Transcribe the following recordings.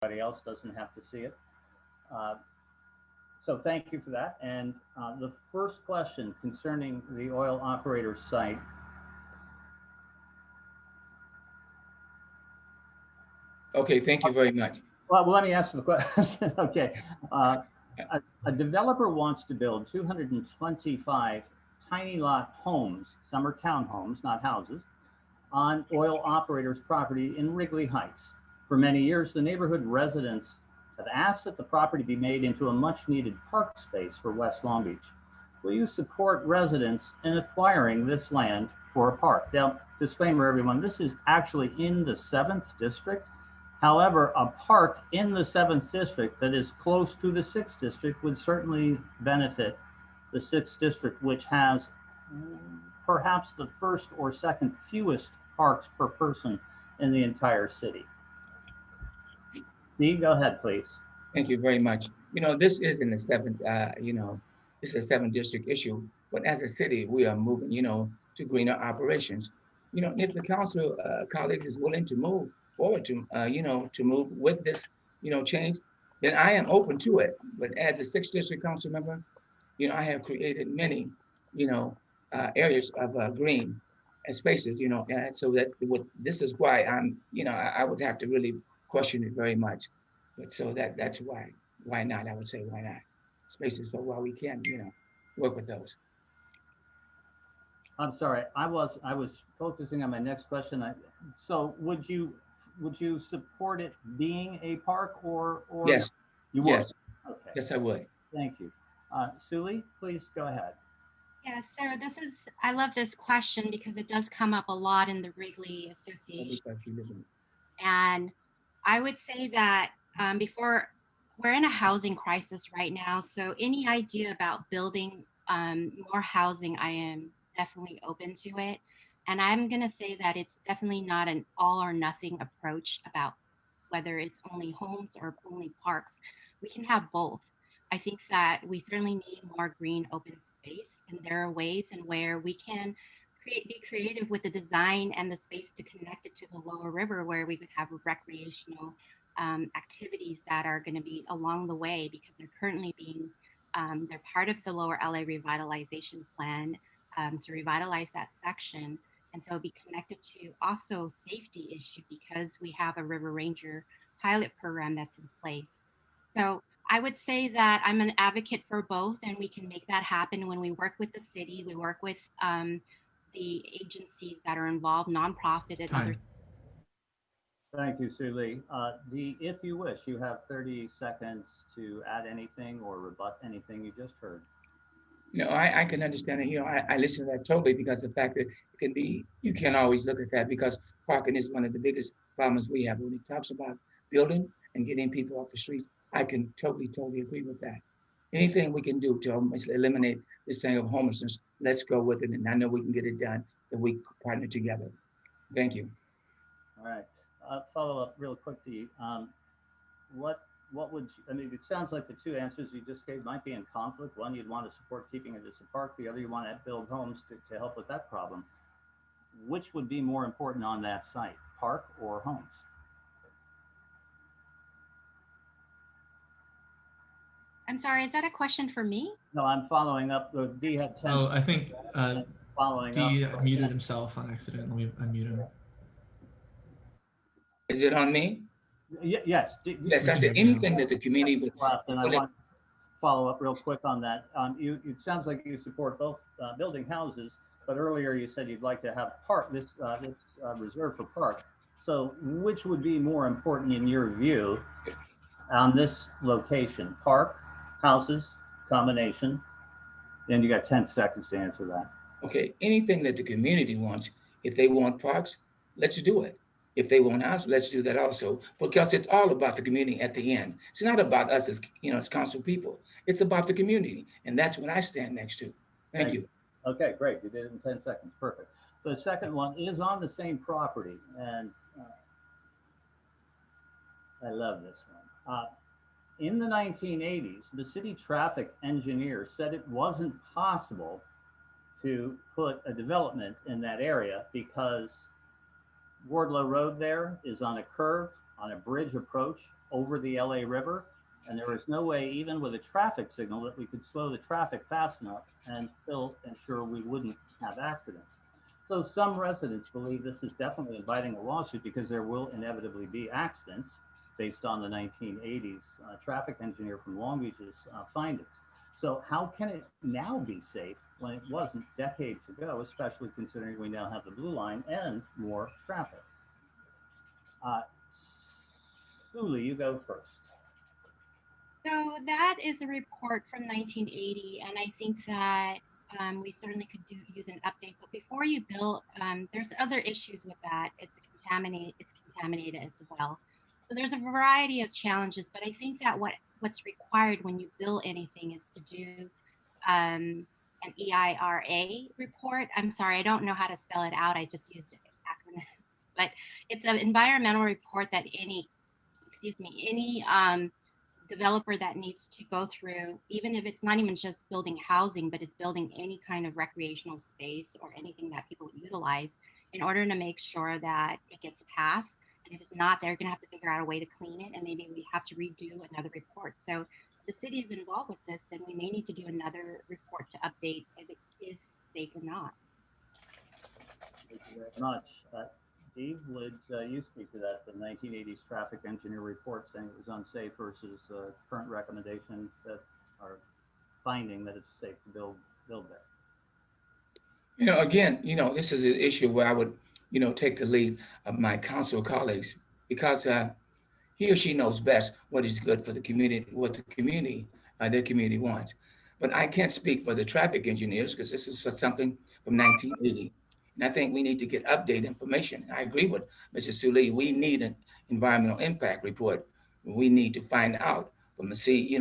Everybody else doesn't have to see it. Uh, so thank you for that. And the first question concerning the oil operator site. Okay, thank you very much. Well, let me ask the question. Okay. Uh, a developer wants to build 225 tiny lot homes, some are townhomes, not houses, on oil operators' property in Wrigley Heights. For many years, the neighborhood residents have asked that the property be made into a much needed park space for West Long Beach. Will you support residents in acquiring this land for a park? Now, disclaimer, everyone, this is actually in the 7th district. However, a park in the 7th district that is close to the 6th district would certainly benefit the 6th district, which has perhaps the first or second fewest parks per person in the entire city. Dee, go ahead, please. Thank you very much. This is in the seventh, this is a seventh district issue, but as a city, we are moving, to greener operations. If the council colleagues is willing to move forward to move with this, change, then I am open to it. But as a sixth district council member, I have created many, areas of green and spaces, and so this is why I would have to really question it very much. But so that's why not? I would say why not? Spaces so while we can, work with those. I'm sorry, I was focusing on my next question. So would you support it being a park or Yes, you would? yes, Okay, yes, I would. thank you. Suli, please go ahead. Yeah, so I love this question because it does come up a lot in the Wrigley Well, Association. because you live in- And I would say that before we're in a housing crisis right now. So any idea about building more housing, I am definitely open to it. And I'm going to say that it's definitely not an all or nothing approach about whether it's only homes or only parks. We can have both. I think that we certainly need more green open space, and there are ways in where we can be creative with the design and the space to connect it to the lower river, where we could have recreational activities that are going to be along the way because they're currently being they're part of the lower LA revitalization plan to revitalize that section, and so be connected to also safety issue because we have a river ranger pilot program that's in place. So I would say that I'm an advocate for both, and we can make that happen when we work with the city. We work with the agencies that are involved, nonprofit and other. Time. Thank you, Suli. Dee, if you wish, you have 30 seconds to add anything or rebut anything you just heard. I can understand it. I listen to that totally because the fact that it can be, you can't always look at that because parking is one of the biggest problems we have. When it talks about building and getting people off the streets, I can totally agree with that. Anything we can do to almost eliminate this thing of homelessness, let's go with it. And I know we can get it done if we partner together. Thank you. All right. Follow up real quick, Dee. What what would you, I mean, it sounds like the two answers you just gave might be in conflict. One, you'd want to support keeping it as a park. The other, you want to build homes to help with that problem. Which would be more important on that site, park or homes? I'm sorry, is that a question for me? No, I'm following up. D had 10 Oh, I think following up. D muted himself on accident. Let me unmute him. Is it on me? Yes. Yes, We I can said hear you now. anything that the community would. Left, and I want to follow up real quick on that. It sounds like you support both building houses, but earlier you said you'd like to have this reserve for park. So which would be more important in your view on this location? Park, houses, combination? Then you got 10 seconds to answer that. Okay, anything that the community wants, if they want parks, let's do it. If they want house, let's do that also, because it's all about the community at the end. It's not about us as, as council people. It's about the community, and that's what I stand next to. Thank you. Okay, great. You did it in 10 seconds. Perfect. The second one is on the same property, and I love this one. In the 1980s, the city traffic engineer said it wasn't possible to put a development in that area because Wardlow Road there is on a curve on a bridge approach over the LA River. And there was no way, even with a traffic signal, that we could slow the traffic fast enough and still ensure we wouldn't have accidents. So some residents believe this is definitely inviting a lawsuit because there will inevitably be accidents based on the 1980s traffic engineer from Long Beach's findings. So how can it now be safe when it wasn't decades ago, especially considering we now have the Blue Line and more traffic? Suli, you go first. So that is a report from 1980, and I think that we certainly could use an update. But before you build, there's other issues with that. It's contaminated as well. So there's a variety of challenges, but I think that what's required when you build anything is to do an EIRA report. I'm sorry, I don't know how to spell it out. I just used acronyms, but it's an environmental report that any developer that needs to go through, even if it's not even just building housing, but it's building any kind of recreational space or anything that people utilize, in order to make sure that it gets passed. And if it's not, they're going to have to figure out a way to clean it, and maybe we have to redo another report. So if the city is involved with this, then we may need to do another report to update if it is safe or not. Thank you very much. Steve, would you speak to that, the 1980s traffic engineer report saying it was unsafe versus current recommendation that are finding that it's safe to build there? Again, this is an issue where I would, take the lead of my council colleagues, because he or she knows best what is good for the community, what their community wants. But I can't speak for the traffic engineers because this is something from 1980. And I think we need to get updated information. I agree with Mr. Suli. We need an environmental impact report. We need to find out from the sea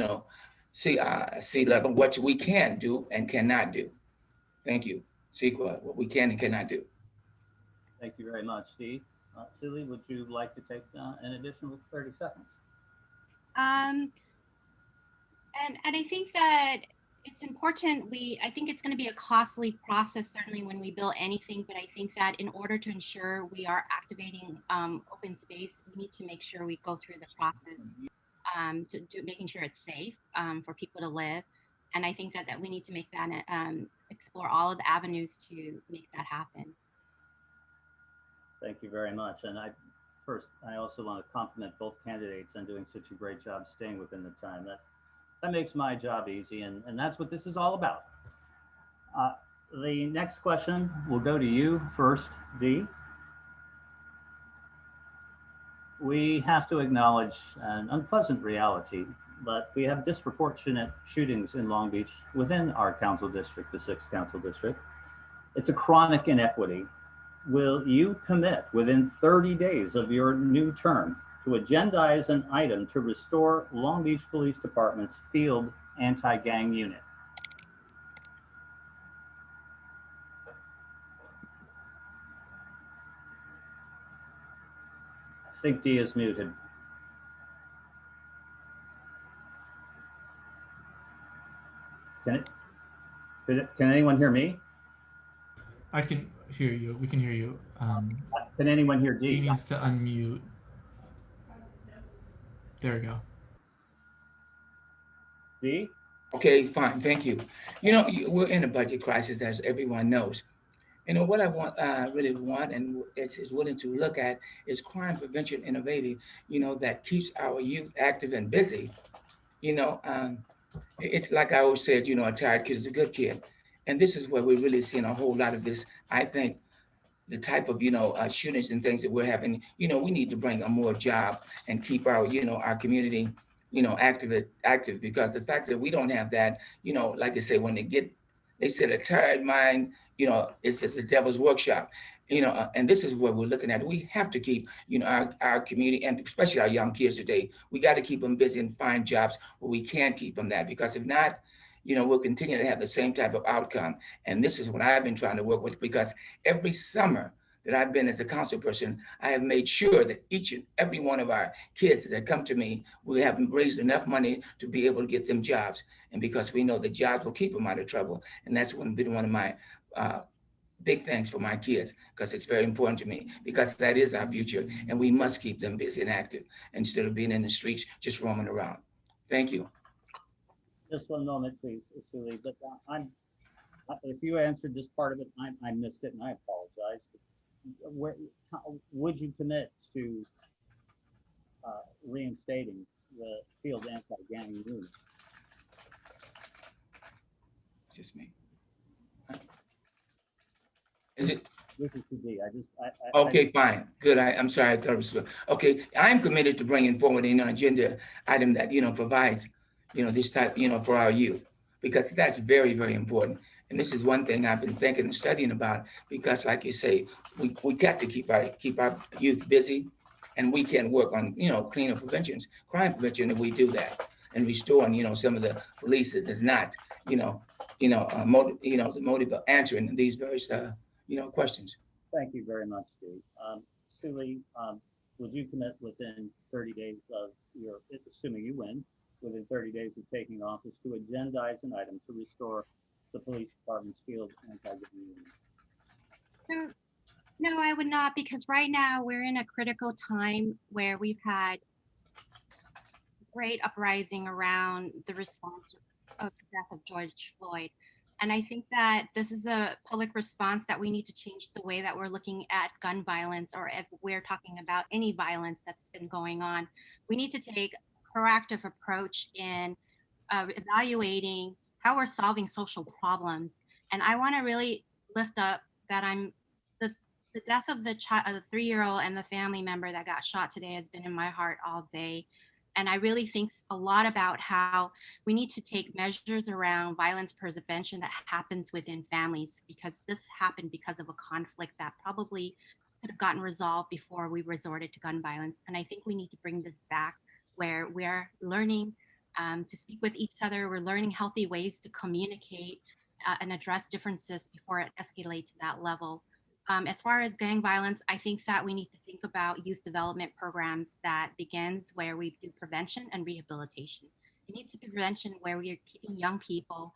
level what we can do and cannot do. Thank you. CEQA, what we can and cannot do. Thank you very much, Steve. Suli, would you like to take an additional 30 seconds? And I think that it's important. I think it's going to be a costly process, certainly when we build anything, but I think that in order to ensure we are activating open space, we need to make sure we go through the process making sure it's safe for people to live. And I think that we need to make that, explore all of the avenues to make that happen. Thank you very much. And I also want to compliment both candidates on doing such a great job staying within the time. That makes my job easy, and that's what this is all about. The next question will go to you first, Dee. We have to acknowledge an unpleasant reality, but we have disproportionate shootings in Long Beach within our council district, the 6th council district. It's a chronic inequity. Will you commit within 30 days of your new term to agendize an item to restore Long Beach Police Department's field anti-gang unit? I think Dee is muted. Can anyone hear me? I can hear you. We can hear you. Can anyone hear Dee? He needs to unmute. There we go. Dee? Okay, fine, thank you. We're in a budget crisis, as everyone knows. What I really want and is willing to look at is crime prevention innovative, that keeps our youth active and busy. It's like I always said, a tired kid is a good kid. And this is where we're really seeing a whole lot of this. I think the type of, shootings and things that we're having, we need to bring a more job and keep our, our community, active, because the fact that we don't have that, like I say, when they said a tired mind, it's just a devil's workshop, and this is what we're looking at. We have to keep, our community, and especially our young kids today, we got to keep them busy and find jobs where we can keep them that, because if not, we'll continue to have the same type of outcome. And this is what I've been trying to work with, because every summer that I've been as a council person, I have made sure that each and every one of our kids that come to me, we have raised enough money to be able to get them jobs. And because we know that jobs will keep them out of trouble. And that's been one of my big thanks for my kids, because it's very important to me, because that is our future, and we must keep them busy and active instead of being in the streets just roaming around. Thank you. Just one moment, please, Suli, but if you answered this part of it, I missed it and I apologize. Where, would you commit to reinstating the field anti-gang unit? Just me. Is it? This is to be. Okay, fine, good. I'm sorry, I thought it was, okay. I'm committed to bringing forward an agenda item that, provides, this type, for our youth, because that's very, very important. And this is one thing I've been thinking and studying about, because like you say, we got to keep our youth busy, and we can work on, cleaner preventions, crime prevention, if we do that, and restoring, some of the polices is not, the motive of answering these various, questions. Thank you very much, Steve. Suli, would you commit within 30 days of your, assuming you win, within 30 days of taking office, to agendize an item to restore the police department's field anti-gang unit? So, no, I would not, because right now we're in a critical time where we've had great uprising around the response of the death of George Floyd. And I think that this is a public response that we need to change the way that we're looking at gun violence, or if we're talking about any violence that's been going on. We need to take a proactive approach in evaluating how we're solving social problems. And I want to really lift up that the death of the 3-year-old and the family member that got shot today has been in my heart all day. And I really think a lot about how we need to take measures around violence prevention that happens within families, because this happened because of a conflict that probably could have gotten resolved before we resorted to gun violence. And I think we need to bring this back where we're learning to speak with each other. We're learning healthy ways to communicate and address differences before it escalates to that level. As far as gang violence, I think that we need to think about youth development programs that begins where we do prevention and rehabilitation. It needs to be prevention where we are keeping young people,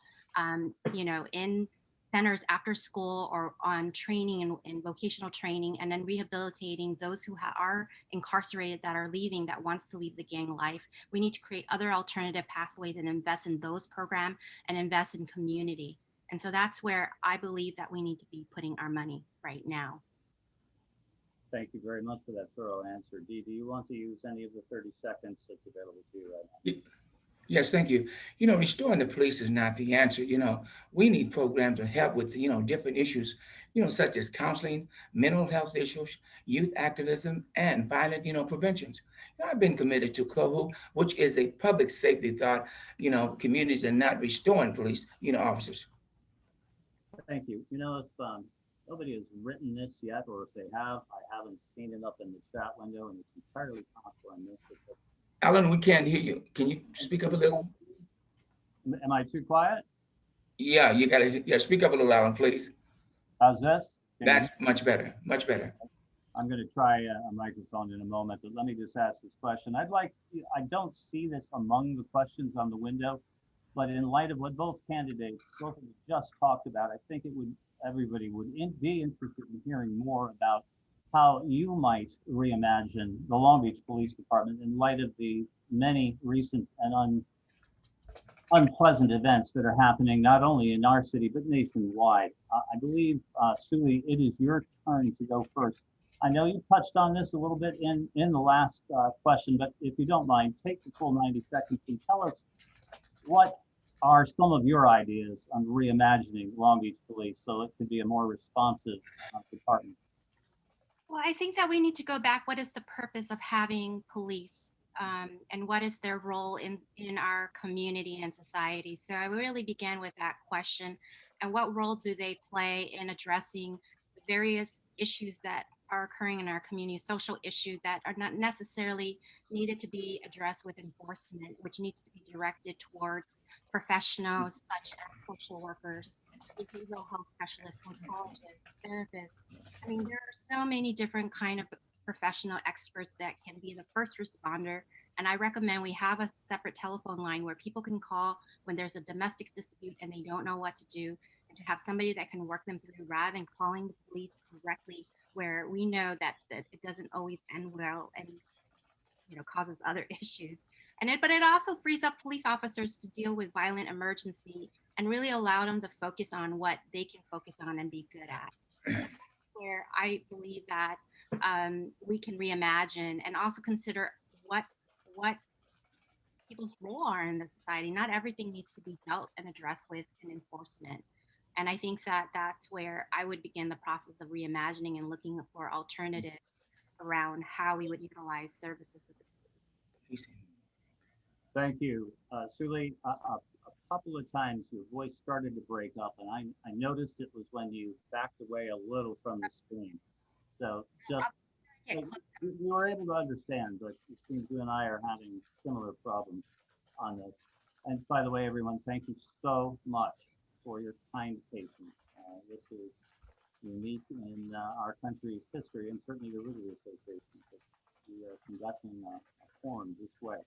in centers after school or on training and vocational training, and then rehabilitating those who are incarcerated that are leaving, that wants to leave the gang life. We need to create other alternative pathways and invest in those programs and invest in community. And so that's where I believe that we need to be putting our money right now. Thank you very much for that thorough answer. Dee, do you want to use any of the 30 seconds that's available to you right now? Yes, thank you. Restoring the police is not the answer. We need programs to help with, different issues, such as counseling, mental health issues, youth activism, and violent, preventions. I've been committed to COHU, which is a public safety thought, communities are not restoring police, officers. Thank you. If nobody has written this yet, or if they have, I haven't seen it up in the chat window, and it's entirely possible I missed it. Alan, we can't hear you. Can you speak up a little? Am I too quiet? Yeah, you gotta speak up a little, Alan, please. How's this? That's much better, much better. I'm going to try a microphone in a moment, but let me just ask this question. I don't see this among the questions on the window, but in light of what both candidates just talked about, I think everybody would be interested in hearing more about how you might reimagine the Long Beach Police Department in light of the many recent and unpleasant events that are happening not only in our city but nationwide. I believe, Suli, it is your turn to go first. I know you touched on this a little bit in the last question, but if you don't mind, take the full 90 seconds and tell us what are some of your ideas on reimagining Long Beach Police so it could be a more responsive department. Well, I think that we need to go back. What is the purpose of having police? And what is their role in our community and society? So I really began with that question. And what role do they play in addressing the various issues that are occurring in our community, social issues that are not necessarily needed to be addressed with enforcement, which needs to be directed towards professionals such as social workers, behavioral health specialists, psychologists, therapists. I mean, there are so many different kind of professional experts that can be the first responder. And I recommend we have a separate telephone line where people can call when there's a domestic dispute and they don't know what to do. to have somebody that can work them through rather than calling the police directly, where we know that it doesn't always end well and causes other issues. But it also frees up police officers to deal with violent emergency and really allow them to focus on what they can focus on and be good at. So where I believe that we can reimagine and also consider what people's role are in the society. Not everything needs to be dealt and addressed with in enforcement. And I think that that's where I would begin the process of reimagining and looking for alternatives around how we would utilize services with the police. Thank you. Suli, a couple of times your voice started to break up, and I noticed it was when you backed away a little from the screen. So just, you were able to understand, but it seems you and I are having similar problems on this. And by the way, everyone, thank you so much for your kind patience. This is unique in our country's history, and certainly the Wrigley Association, that we are conducting a forum this way.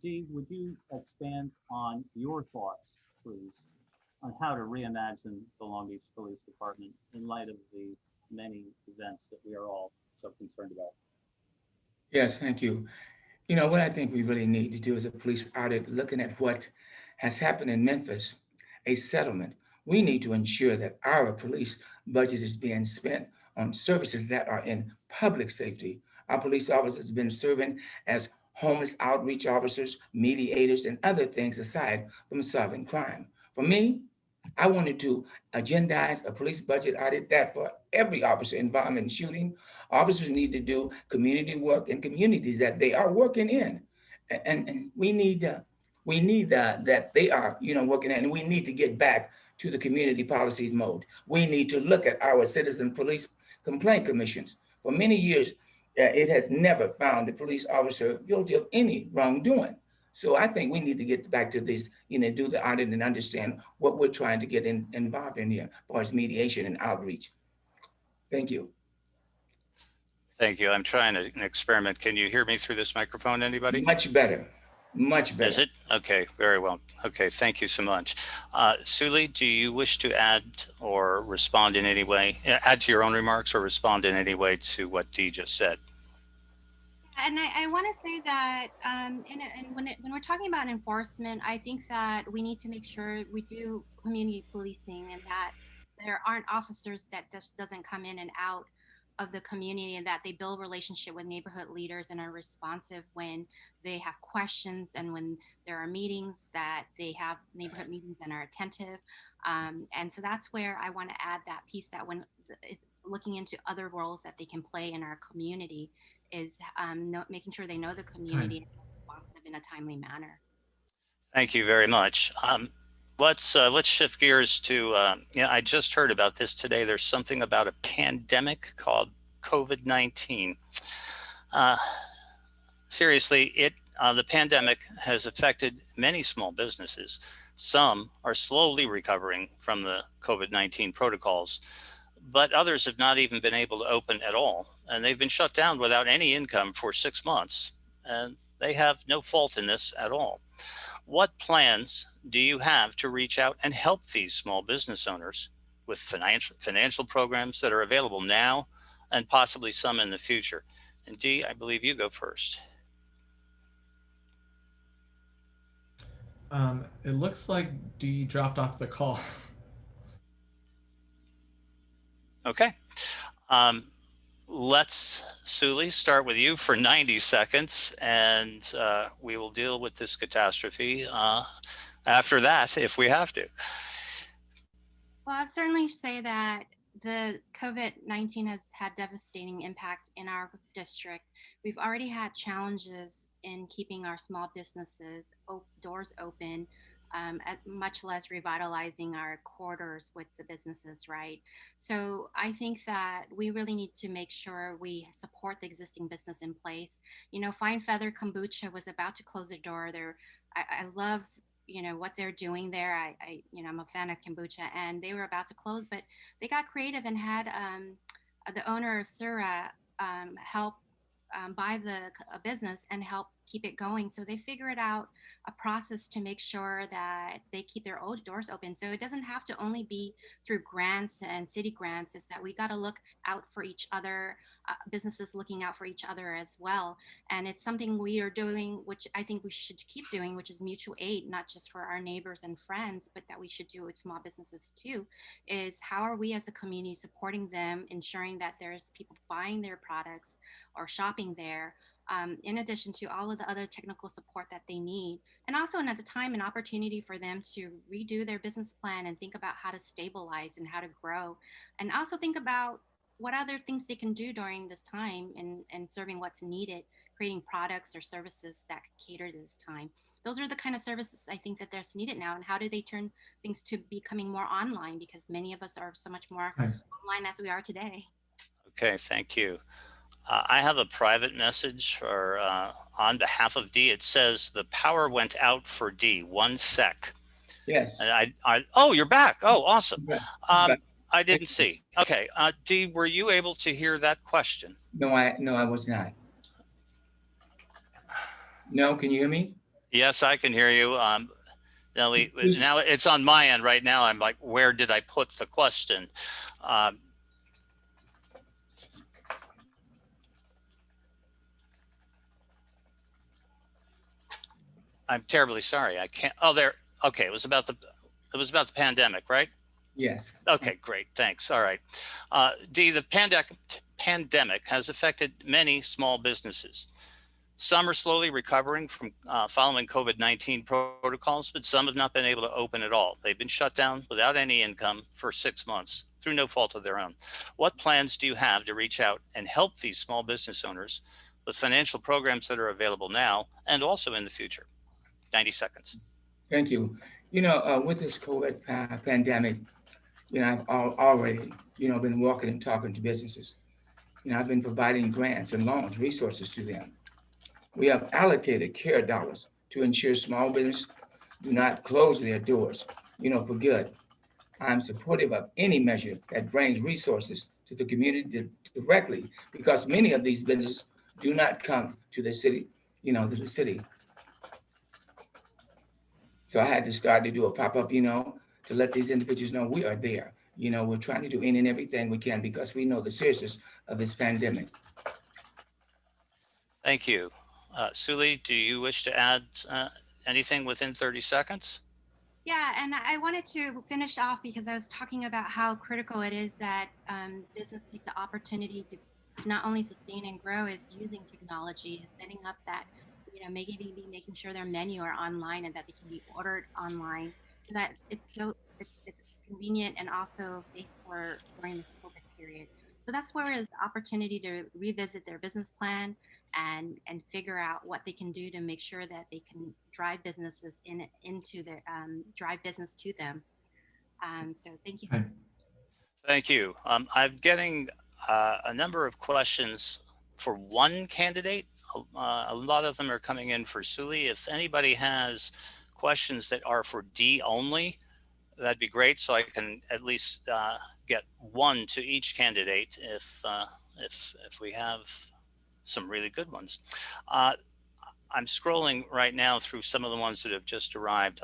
Dee, would you expand on your thoughts, please, on how to reimagine the Long Beach Police Department in light of the many events that we are all so concerned about? Yes, thank you. What I think we really need to do is a police audit looking at what has happened in Memphis, a settlement. We need to ensure that our police budget is being spent on services that are in public safety. Our police officers have been serving as homeless outreach officers, mediators, and other things aside from solving crime. For me, I wanted to agendize a police budget audit that for every officer involved in shooting, officers need to do community work in communities that they are working in. And we need that they are, working in, and we need to get back to the community policies mode. We need to look at our citizen police complaint commissions. For many years, it has never found a police officer guilty of any wrongdoing. So I think we need to get back to this, do the audit and understand what we're trying to get involved in here as far as mediation and outreach. Thank you. Thank you. I'm trying an experiment. Can you hear me through this microphone, anybody? Much better. Much better. Is it? Okay, very well. Okay, thank you so much. Suli, do you wish to add or respond in any way, add to your own remarks or respond in any way to what Dee just said? And I want to say that and when we're talking about enforcement, I think that we need to make sure we do community policing and that there aren't officers that just doesn't come in and out of the community, and that they build relationship with neighborhood leaders and are responsive when they have questions and when there are meetings, that they have neighborhood meetings and are attentive. And so that's where I want to add that piece, that when it's looking into other roles that they can play in our community is making sure they know the community and are responsive in a timely manner. Thank you very much. Let's shift gears to, I just heard about this today. There's something about a pandemic called COVID-19. Seriously, the pandemic has affected many small businesses. Some are slowly recovering from the COVID-19 protocols, but others have not even been able to open at all. And they've been shut down without any income for 6 months. And they have no fault in this at all. What plans do you have to reach out and help these small business owners with financial programs that are available now and possibly some in the future? And Dee, I believe you go first. It looks like Dee dropped off the call. Okay. Let's, Suli, start with you for 90 seconds, and we will deal with this catastrophe after that if we have to. Well, I'd certainly say that the COVID-19 has had devastating impact in our district. We've already had challenges in keeping our small businesses doors open, much less revitalizing our corridors with the businesses, right? So I think that we really need to make sure we support the existing business in place. Fine Feather Kombucha was about to close their door. I love what they're doing there. I'm a fan of kombucha, and they were about to close, but they got creative and had the owner of Sura help buy a business and help keep it going. So they figured out a process to make sure that they keep their old doors open. So it doesn't have to only be through grants and city grants. It's that we got to look out for each other, businesses looking out for each other as well. And it's something we are doing, which I think we should keep doing, which is mutual aid, not just for our neighbors and friends, but that we should do with small businesses too, is how are we as a community supporting them, ensuring that there's people buying their products or shopping there, in addition to all of the other technical support that they need. And also, at the time, an opportunity for them to redo their business plan and think about how to stabilize and how to grow. And also think about what other things they can do during this time and serving what's needed, creating products or services that cater to this time. Those are the kind of services I think that there's needed now. And how do they turn things to becoming more online? Because many of us are so much more Right. online as we are today. Okay, thank you. I have a private message for on behalf of D. It says the power went out for D. 1 sec. Yes. And oh, you're back. Oh, awesome. Right. I didn't see. Okay, D, were you able to hear that question? No, I was not. No, can you hear me? Yes, I can hear you. Now it's on my end right now. I'm like, where did I put the question? I'm terribly sorry. I can't. Oh, there. Okay, it was about the pandemic, right? Yes. Okay, great. Thanks. All right. D, the pandemic has affected many small businesses. Some are slowly recovering from following COVID-19 protocols, but some have not been able to open at all. They've been shut down without any income for 6 months through no fault of their own. What plans do you have to reach out and help these small business owners with financial programs that are available now and also in the future? 90 seconds. Thank you. With this COVID pandemic, I've already, been walking and talking to businesses. I've been providing grants and loans, resources to them. We have allocated CARE dollars to ensure small business do not close their doors, for good. I'm supportive of any measure that brings resources to the community directly, because many of these businesses do not come to the city, to the city. So I had to start to do a pop-up, to let these individuals know we are there. We're trying to do any and everything we can because we know the seriousness of this pandemic. Thank you. Suli, do you wish to add anything within 30 seconds? Yeah, and I wanted to finish off because I was talking about how critical it is that business take the opportunity to not only sustain and grow, is using technology, setting up that, maybe making sure their menu are online and that they can be ordered online, so that it's convenient and also safe for during this COVID period. So that's where is the opportunity to revisit their business plan and figure out what they can do to make sure that they can drive businesses into their drive business to them. So thank you. Thank you. I'm getting a number of questions for one candidate. A lot of them are coming in for Suli. If anybody has questions that are for D only, that'd be great. So I can at least get one to each candidate if we have some really good ones. I'm scrolling right now through some of the ones that have just arrived.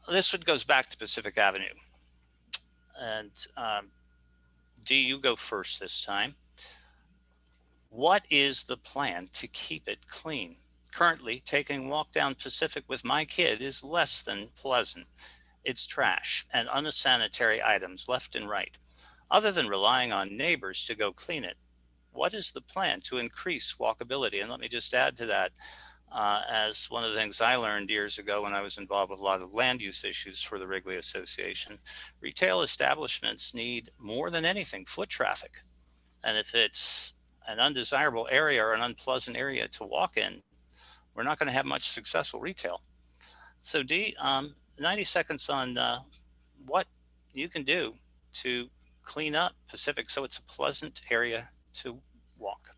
This one goes back to Pacific Avenue. And D, you go first this time. What is the plan to keep it clean? Currently, taking a walk down Pacific with my kid is less than pleasant. It's trash and unsanitary items left and right. Other than relying on neighbors to go clean it, what is the plan to increase walkability? And let me just add to that, as one of the things I learned years ago when I was involved with a lot of land use issues for the Wrigley Association, retail establishments need more than anything foot traffic. And if it's an undesirable area or an unpleasant area to walk in, we're not going to have much successful retail. So D, 90 seconds on what you can do to clean up Pacific so it's a pleasant area to walk.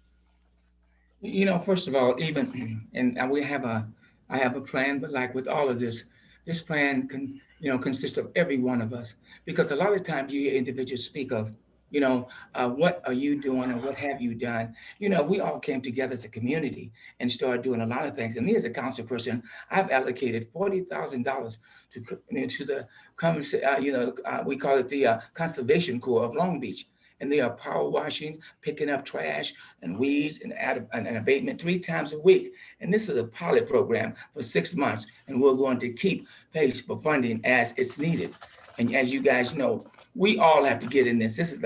First of all, even, and I have a plan, but like with all of this plan consists of every one of us, because a lot of times you hear individuals speak of What are you doing and what have you done? We all came together as a community and started doing a lot of things. And me as a council person, I've allocated $40,000 to the, we call it the Conservation Corps of Long Beach. And they are power washing, picking up trash and weeds and abatement 3 times a week. And this is a pilot program for 6 months. And we're going to keep pace for funding as it's needed. And as you guys know, we all have to get in this. This is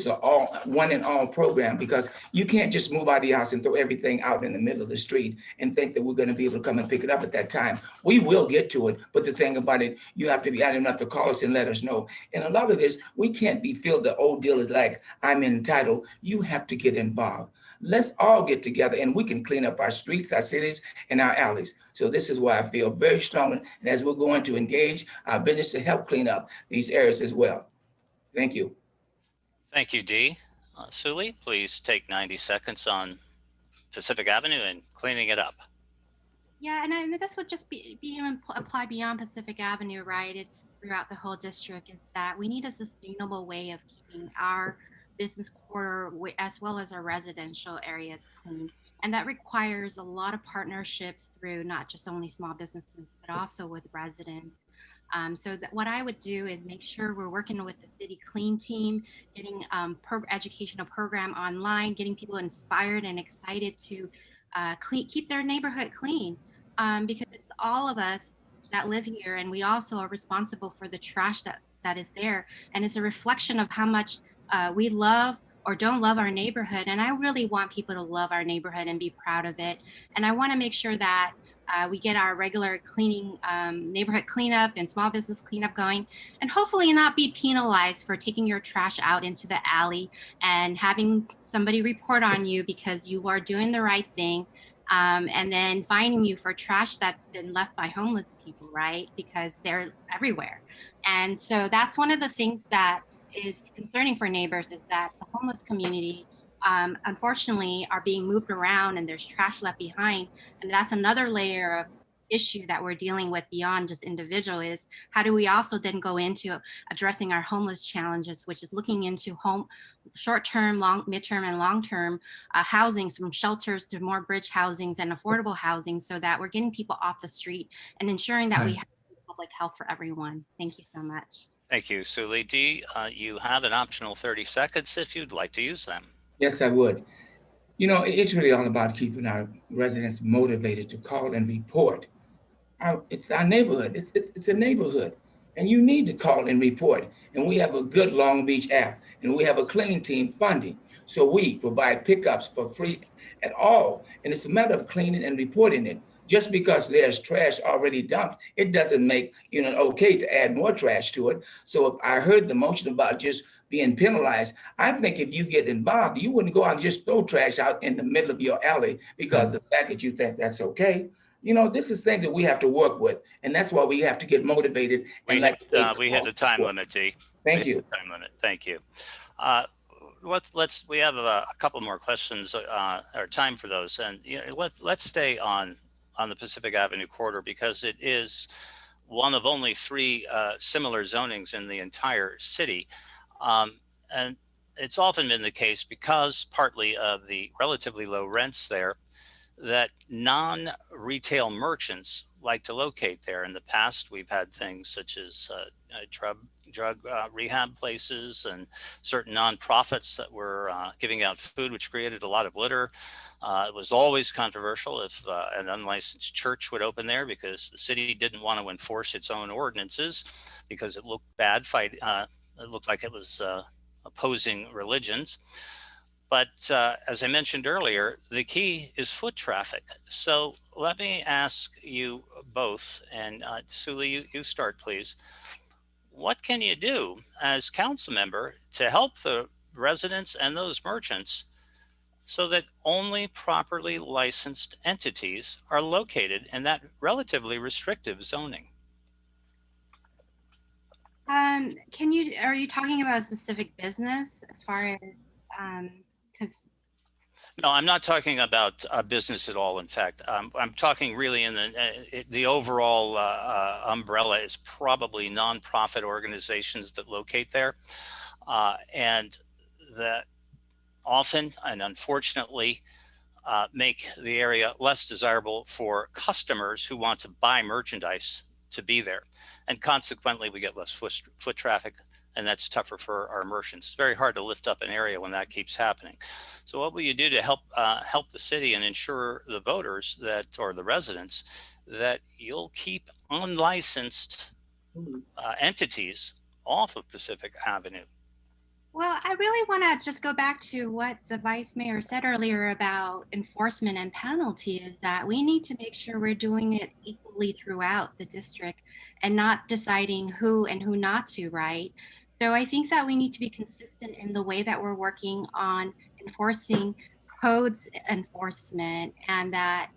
a all one and all program, because you can't just move out of the house and throw everything out in the middle of the street and think that we're going to be able to come and pick it up at that time. We will get to it, but the thing about it, you have to be out enough to call us and let us know. And a lot of this, we can't be feel the old deal is like, I'm entitled. You have to get involved. Let's all get together and we can clean up our streets, our cities, and our alleys. So this is why I feel very strongly, and as we're going to engage our business to help clean up these areas as well. Thank you. Thank you, Dee. Suli, please take 90 seconds on Pacific Avenue and cleaning it up. Yeah, and this would just be apply beyond Pacific Avenue, right? It's throughout the whole district. Is that we need a sustainable way of keeping our business quarter as well as our residential areas clean. And that requires a lot of partnerships through not just only small businesses, but also with residents. So what I would do is make sure we're working with the city clean team, getting educational program online, getting people inspired and excited to keep their neighborhood clean, because it's all of us that live here, and we also are responsible for the trash that is there, and it's a reflection of how much we love or don't love our neighborhood. And I really want people to love our neighborhood and be proud of it. And I want to make sure that we get our regular cleaning, neighborhood cleanup and small business cleanup going, and hopefully not be penalized for taking your trash out into the alley and having somebody report on you because you are doing the right thing, and then fining you for trash that's been left by homeless people, right? Because they're everywhere. And so that's one of the things that is concerning for neighbors, is that the homeless community unfortunately are being moved around and there's trash left behind. And that's another layer of issue that we're dealing with beyond just individual, is how do we also then go into addressing our homeless challenges, which is looking into short-term, midterm, and long-term housings, from shelters to more bridge housings and affordable housing, so that we're getting people off the street and ensuring that we have public health for everyone. Thank you so much. Thank you, Suli. Dee, you have an optional 30 seconds if you'd like to use them. Yes, I would. It's really all about keeping our residents motivated to call and report. It's our neighborhood. It's a neighborhood. And you need to call and report. And we have a good Long Beach app, and we have a clean team funding. So we provide pickups for free at all. And it's a matter of cleaning and reporting it. Just because there's trash already dumped, it doesn't make okay to add more trash to it. So if I heard the motion about just being penalized, I think if you get involved, you wouldn't go out and just throw trash out in the middle of your alley because the fact that you think that's okay. This is things that we have to work with, and that's why we have to get motivated. We hit the time limit, Dee. Thank you. Time limit. Thank you. We have a couple more questions, or time for those, and let's stay on the Pacific Avenue corridor, because it is one of only 3 similar zonings in the entire city. And it's often been the case, because partly of the relatively low rents there, that non-retail merchants like to locate there. In the past, we've had things such as drug rehab places and certain nonprofits that were giving out food, which created a lot of litter. It was always controversial if an unlicensed church would open there, because the city didn't want to enforce its own ordinances because it looked bad. It looked like it was opposing religions. But as I mentioned earlier, the key is foot traffic. So let me ask you both, and Suli, you start, please. What can you do as council member to help the residents and those merchants so that only properly licensed entities are located in that relatively restrictive zoning? Are you talking about a specific business as far as, because No, I'm not talking about a business at all. In fact, I'm talking really in the overall umbrella is probably nonprofit organizations that locate there. And that often and unfortunately make the area less desirable for customers who want to buy merchandise to be there. And consequently, we get less foot traffic, and that's tougher for our merchants. It's very hard to lift up an area when that keeps happening. So what will you do to help the city and ensure the voters that, or the residents, that you'll keep unlicensed entities off of Pacific Avenue? Well, I really want to just go back to what the vice mayor said earlier about enforcement and penalty, is that we need to make sure we're doing it equally throughout the district and not deciding who and who not to, right? So I think that we need to be consistent in the way that we're working on enforcing codes enforcement, and that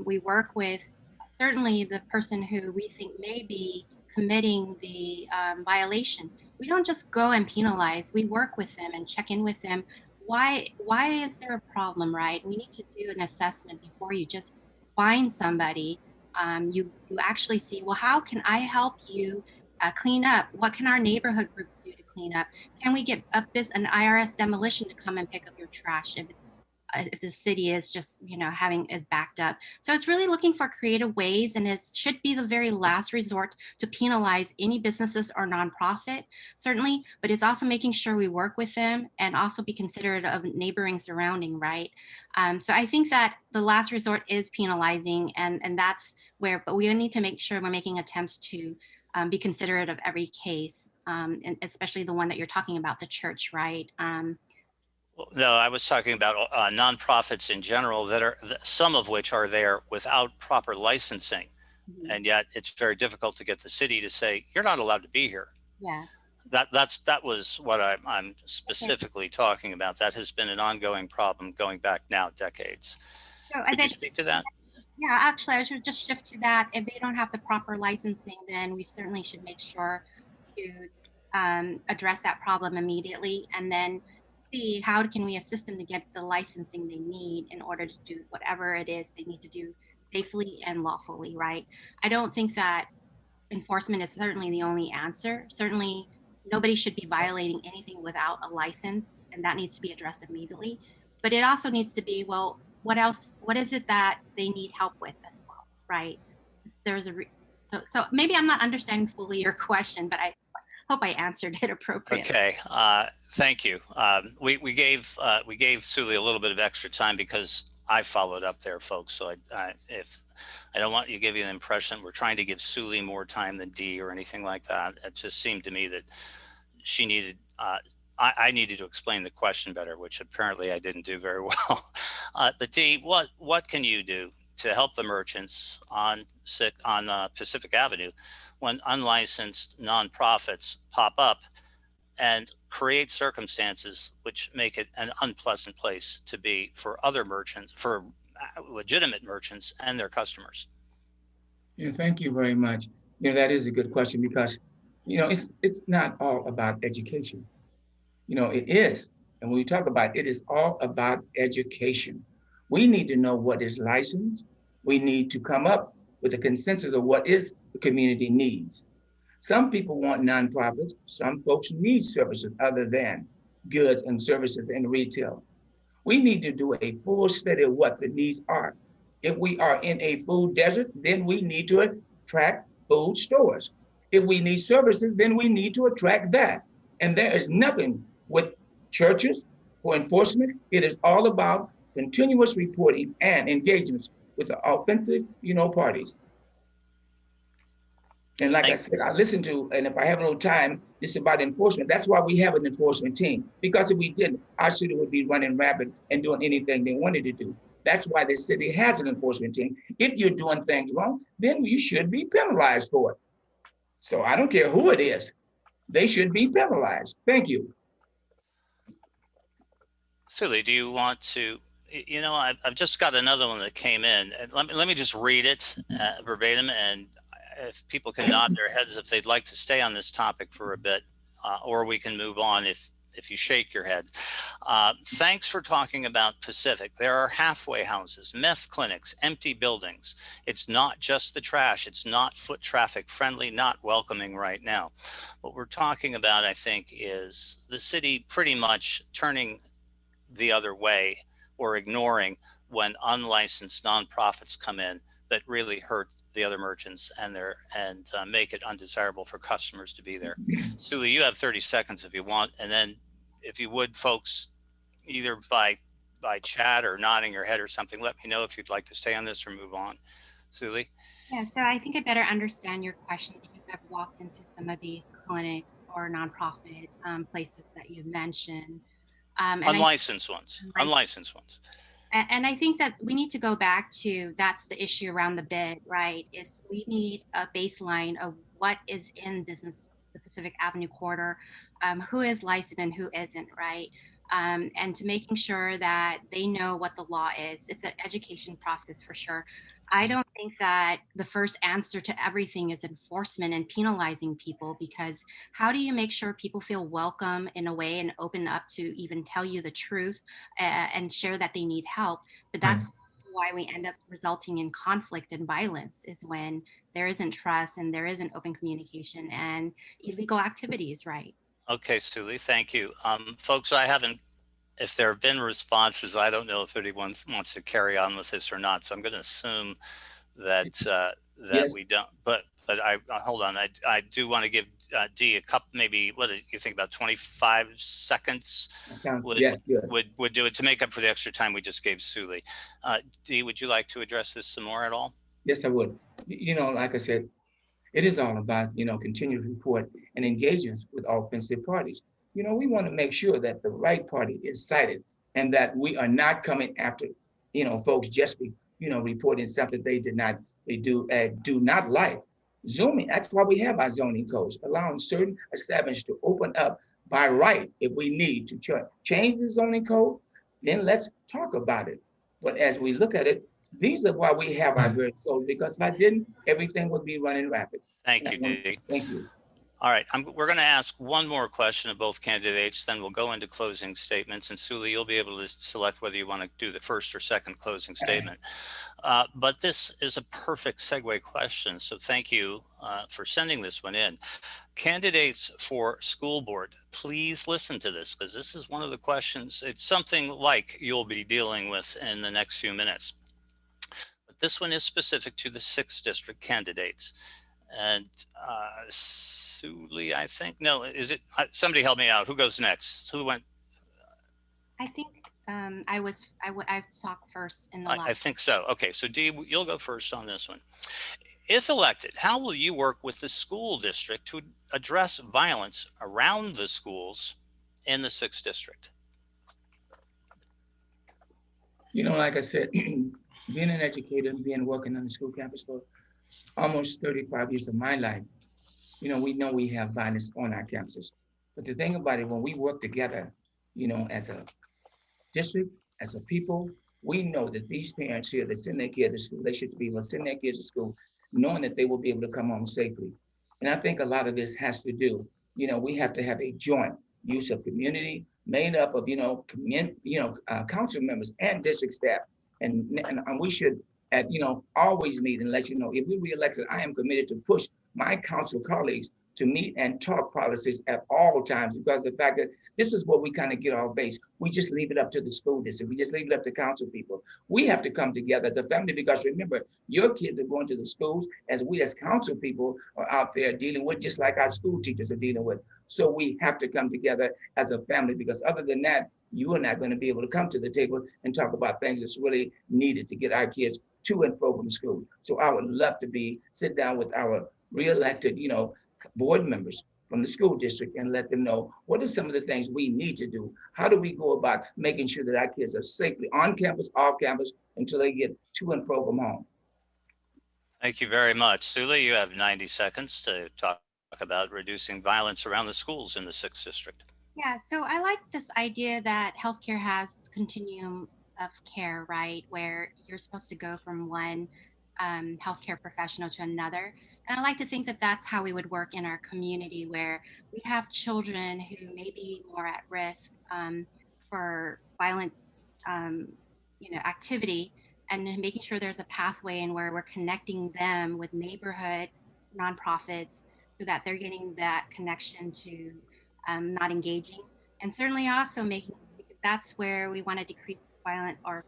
we work with certainly the person who we think may be committing the violation. We don't just go and penalize. We work with them and check in with them. Why is there a problem, right? We need to do an assessment before you just find somebody. You actually see, well, how can I help you clean up? What can our neighborhood groups do to clean up? Can we get an IRS demolition to come and pick up your trash if the city is just, is backed up? So it's really looking for creative ways, and it should be the very last resort to penalize any businesses or nonprofit, certainly, but it's also making sure we work with them and also be considerate of neighboring surrounding, right? So I think that the last resort is penalizing, and that's where, but we need to make sure we're making attempts to be considerate of every case, and especially the one that you're talking about, the church, right? No, I was talking about nonprofits in general, that are, some of which are there without proper licensing. Mm-hmm. And yet it's very difficult to get the city to say, you're not allowed to be here. Yeah. That was what I'm specifically talking about. That has been an ongoing problem going back now decades. So, could you speak to that? Yeah, actually, I should just shift to that. If they don't have the proper licensing, then we certainly should make sure to address that problem immediately, and then see how can we assist them to get the licensing they need in order to do whatever it is they need to do safely and lawfully, right? I don't think that enforcement is certainly the only answer. Certainly, nobody should be violating anything without a license, and that needs to be addressed immediately. But it also needs to be, well, what else? What is it that they need help with as well, right? There's so maybe I'm not understanding fully your question, but I hope I answered it appropriately. Okay, thank you. We gave Suli a little bit of extra time because I followed up there, folks. So I don't want you to give you the impression we're trying to give Suli more time than Dee or anything like that. It just seemed to me that she needed, I needed to explain the question better, which apparently I didn't do very well. But Dee, what can you do to help the merchants on Pacific Avenue when unlicensed nonprofits pop up and create circumstances which make it an unpleasant place to be for other merchants, for legitimate merchants and their customers? Yeah, thank you very much. That is a good question, because it's not all about education. It is. And when we talk about it, is all about education. We need to know what is licensed. We need to come up with a consensus of what is the community needs. Some people want nonprofits. Some folks need services other than goods and services in retail. We need to do a full study of what the needs are. If we are in a food desert, then we need to attract food stores. If we need services, then we need to attract that. And there is nothing with churches for enforcement. It is all about continuous reporting and engagements with the offensive, parties. And like I said, I listen to, and if I have no time, this is about enforcement. That's why we have an enforcement team. Because if we didn't, our city would be running rapid and doing anything they wanted to do. That's why the city has an enforcement team. If you're doing things wrong, then you should be penalized for it. So I don't care who it is. They should be penalized. Thank you. Suli, do you want to, I've just got another one that came in. And let me just read it verbatim, and if people can nod their heads if they'd like to stay on this topic for a bit, or we can move on if if you shake your head. Thanks for talking about Pacific. There are halfway houses, meth clinics, empty buildings. It's not just the trash. It's not foot traffic friendly, not welcoming right now. What we're talking about, I think, is the city pretty much turning the other way or ignoring when unlicensed nonprofits come in that really hurt the other merchants and make it undesirable for customers to be there. Suli, you have 30 seconds if you want, and then if you would, folks, either by chat or nodding your head or something, let me know if you'd like to stay on this or move on. Suli? Yeah, so I think I better understand your question because I've walked into some of these clinics or nonprofit places that you mentioned. Unlicensed ones. Unlicensed ones. And I think that we need to go back to, that's the issue around the bid, right? Is we need a baseline of what is in business, the Pacific Avenue corridor, who is licensed and who isn't, right? And to making sure that they know what the law is. It's an education process for sure. I don't think that the first answer to everything is enforcement and penalizing people, because how do you make sure people feel welcome in a way and open up to even tell you the truth and share that they need help? But that's why we end up resulting in conflict and violence, is when there isn't trust and there isn't open communication and illegal activities, right? Okay, Suli, thank you. Folks, if there have been responses, I don't know if anyone wants to carry on with this or not. So I'm going to assume that Yes. we don't. But I hold on. I do want to give Dee a couple, maybe, what do you think, about 25 seconds? Would do it to make up for the extra time we just gave Suli. Dee, would you like to address this some more at all? Yes, I would. Like I said, it is all about, continued report and engagements with offensive parties. We want to make sure that the right party is cited and that we are not coming after, folks just reporting something they do not like. Zoning, that's why we have our zoning codes, allowing certain establishments to open up by right if we need to change the zoning code, then let's talk about it. But as we look at it, these are why we have our very codes, because if I didn't, everything would be running rapid. Thank you, Dee. Thank you. All right, we're going to ask one more question of both candidates, then we'll go into closing statements. And Suli, you'll be able to select whether you want to do the first or second closing statement. But this is a perfect segue question, so thank you for sending this one in. Candidates for school board, please listen to this, because this is one of the questions. It's something like you'll be dealing with in the next few minutes. But this one is specific to the 6th district candidates. And Suli, I think, no, is it, somebody help me out. Who goes next? Who went? I think I talked first in the last. I think so. Okay, so Dee, you'll go first on this one. If elected, how will you work with the school district to address violence around the schools in the 6th district? Like I said, being an educator and working on the school campus for almost 35 years of my life, we know we have violence on our campuses. But the thing about it, when we work together, as a district, as a people, we know that these parents here that send their kids to school, they should be able to send their kids to school knowing that they will be able to come home safely. And I think a lot of this has to do, we have to have a joint use of community made up of, council members and district staff. And we should, always meet and let you know, if we re-elected, I am committed to push my council colleagues to meet and talk policies at all times, because the fact that this is where we kind of get our base. We just leave it up to the school district. We just leave it up to council people. We have to come together as a family, because remember, your kids are going to the schools as we as council people are out there dealing with, just like our school teachers are dealing with. So we have to come together as a family, because other than that, you are not going to be able to come to the table and talk about things that's really needed to get our kids to and from school. So I would love to sit down with our re-elected, board members from the school district and let them know what are some of the things we need to do. How do we go about making sure that our kids are safely on campus, off campus, until they get to and from home? Thank you very much. Suli, you have 90 seconds to talk about reducing violence around the schools in the 6th district. Yeah, so I like this idea that healthcare has continuum of care, right? Where you're supposed to go from one healthcare professional to another. And I like to think that that's how we would work in our community, where we have children who may be more at risk for violent, um, activity, and then making sure there's a pathway and where we're connecting them with neighborhood nonprofits so that they're getting that connection to not engaging, and certainly also making, because that's where we want to decrease violent or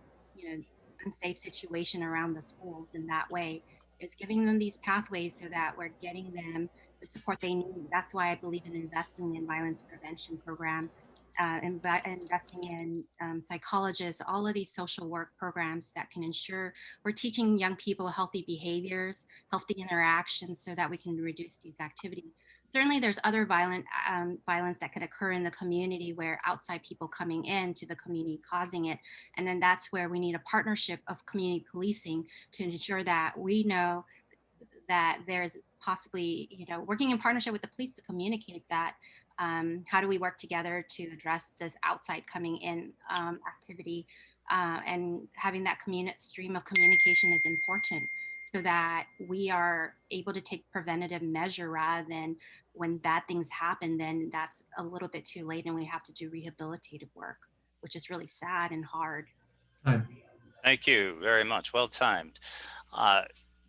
unsafe situation around the schools in that way. It's giving them these pathways so that we're getting them the support they need. That's why I believe in investing in violence prevention program, investing in psychologists, all of these social work programs that can ensure we're teaching young people healthy behaviors, healthy interactions, so that we can reduce these activities. Certainly, there's other violence that could occur in the community, where outside people coming into the community causing it, and then that's where we need a partnership of community policing to ensure that we know that there's possibly, working in partnership with the police to communicate that. How do we work together to address this outside coming in activity? And having that stream of communication is important so that we are able to take preventative measure, rather than when bad things happen, then that's a little bit too late and we have to do rehabilitative work, which is really sad and hard. Time. Thank you very much. Well timed. Uh,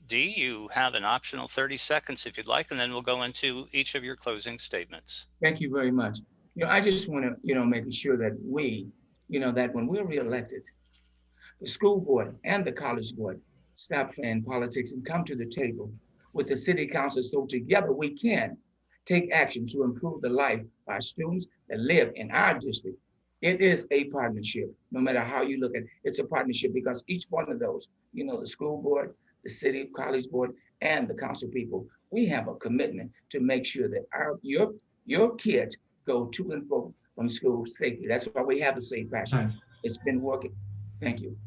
Dee, you have an optional 30 seconds if you'd like, and then we'll go into each of your closing statements. Thank you very much. I just want to, make sure that we, that when we're reelected, the school board and the college board stop playing politics and come to the table with the city council, so together we can take action to improve the life of our students that live in our district. It is a partnership, no matter how you look at it. It's a partnership because each one of those, the school board, the city college board, and the council people, we have a commitment to make sure that your kids go to and from school safely. That's why we have the Safe Passage. It's been working. Thank you.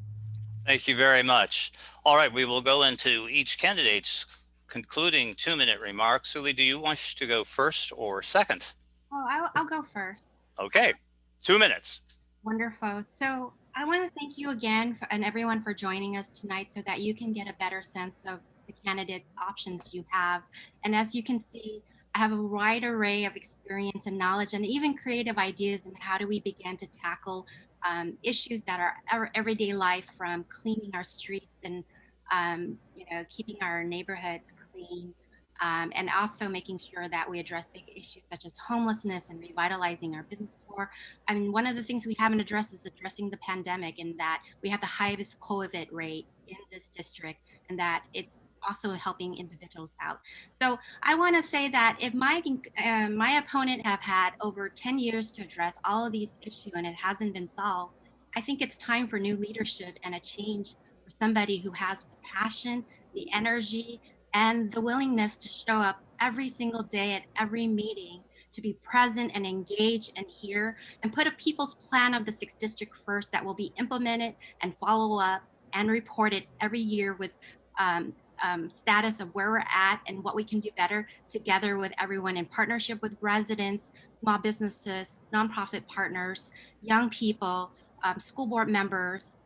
Thank you very much. All right, we will go into each candidate's concluding 2-minute remarks. Suli, do you wish to go first or second? Oh, I'll go first. Okay, 2 minutes. Wonderful. So I want to thank you again and everyone for joining us tonight so that you can get a better sense of the candidate options you have. And as you can see, I have a wide array of experience and knowledge and even creative ideas in how do we begin to tackle issues that are our everyday life, from cleaning our streets and keeping our neighborhoods clean, and also making sure that we address big issues such as homelessness and revitalizing our business core. I mean, one of the things we haven't addressed is addressing the pandemic, and that we have the highest COVID rate in this district, and that it's also helping individuals out. So I want to say that if my opponent have had over 10 years to address all of these issues and it hasn't been solved, I think it's time for new leadership and a change for somebody who has the passion, the energy, and the willingness to show up every single day at every meeting, to be present and engage and hear, and put a people's plan of the 6th district first that will be implemented and follow up and reported every year with status of where we're at and what we can do better together with everyone, in partnership with residents, small businesses, nonprofit partners, young people, school board members,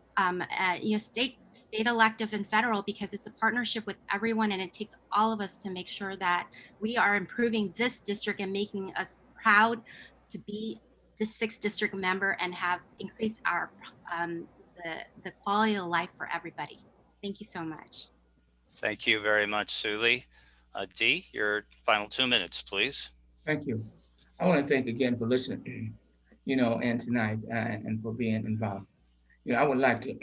state elective and federal, because it's a partnership with everyone, and it takes all of us to make sure that we are improving this district and making us proud to be the 6th district member and have increased our the quality of life for everybody. Thank you so much. Thank you very much, Suli. Dee, your final 2 minutes, please. Thank you. I want to thank again for listening, and tonight, and for being involved. I would like to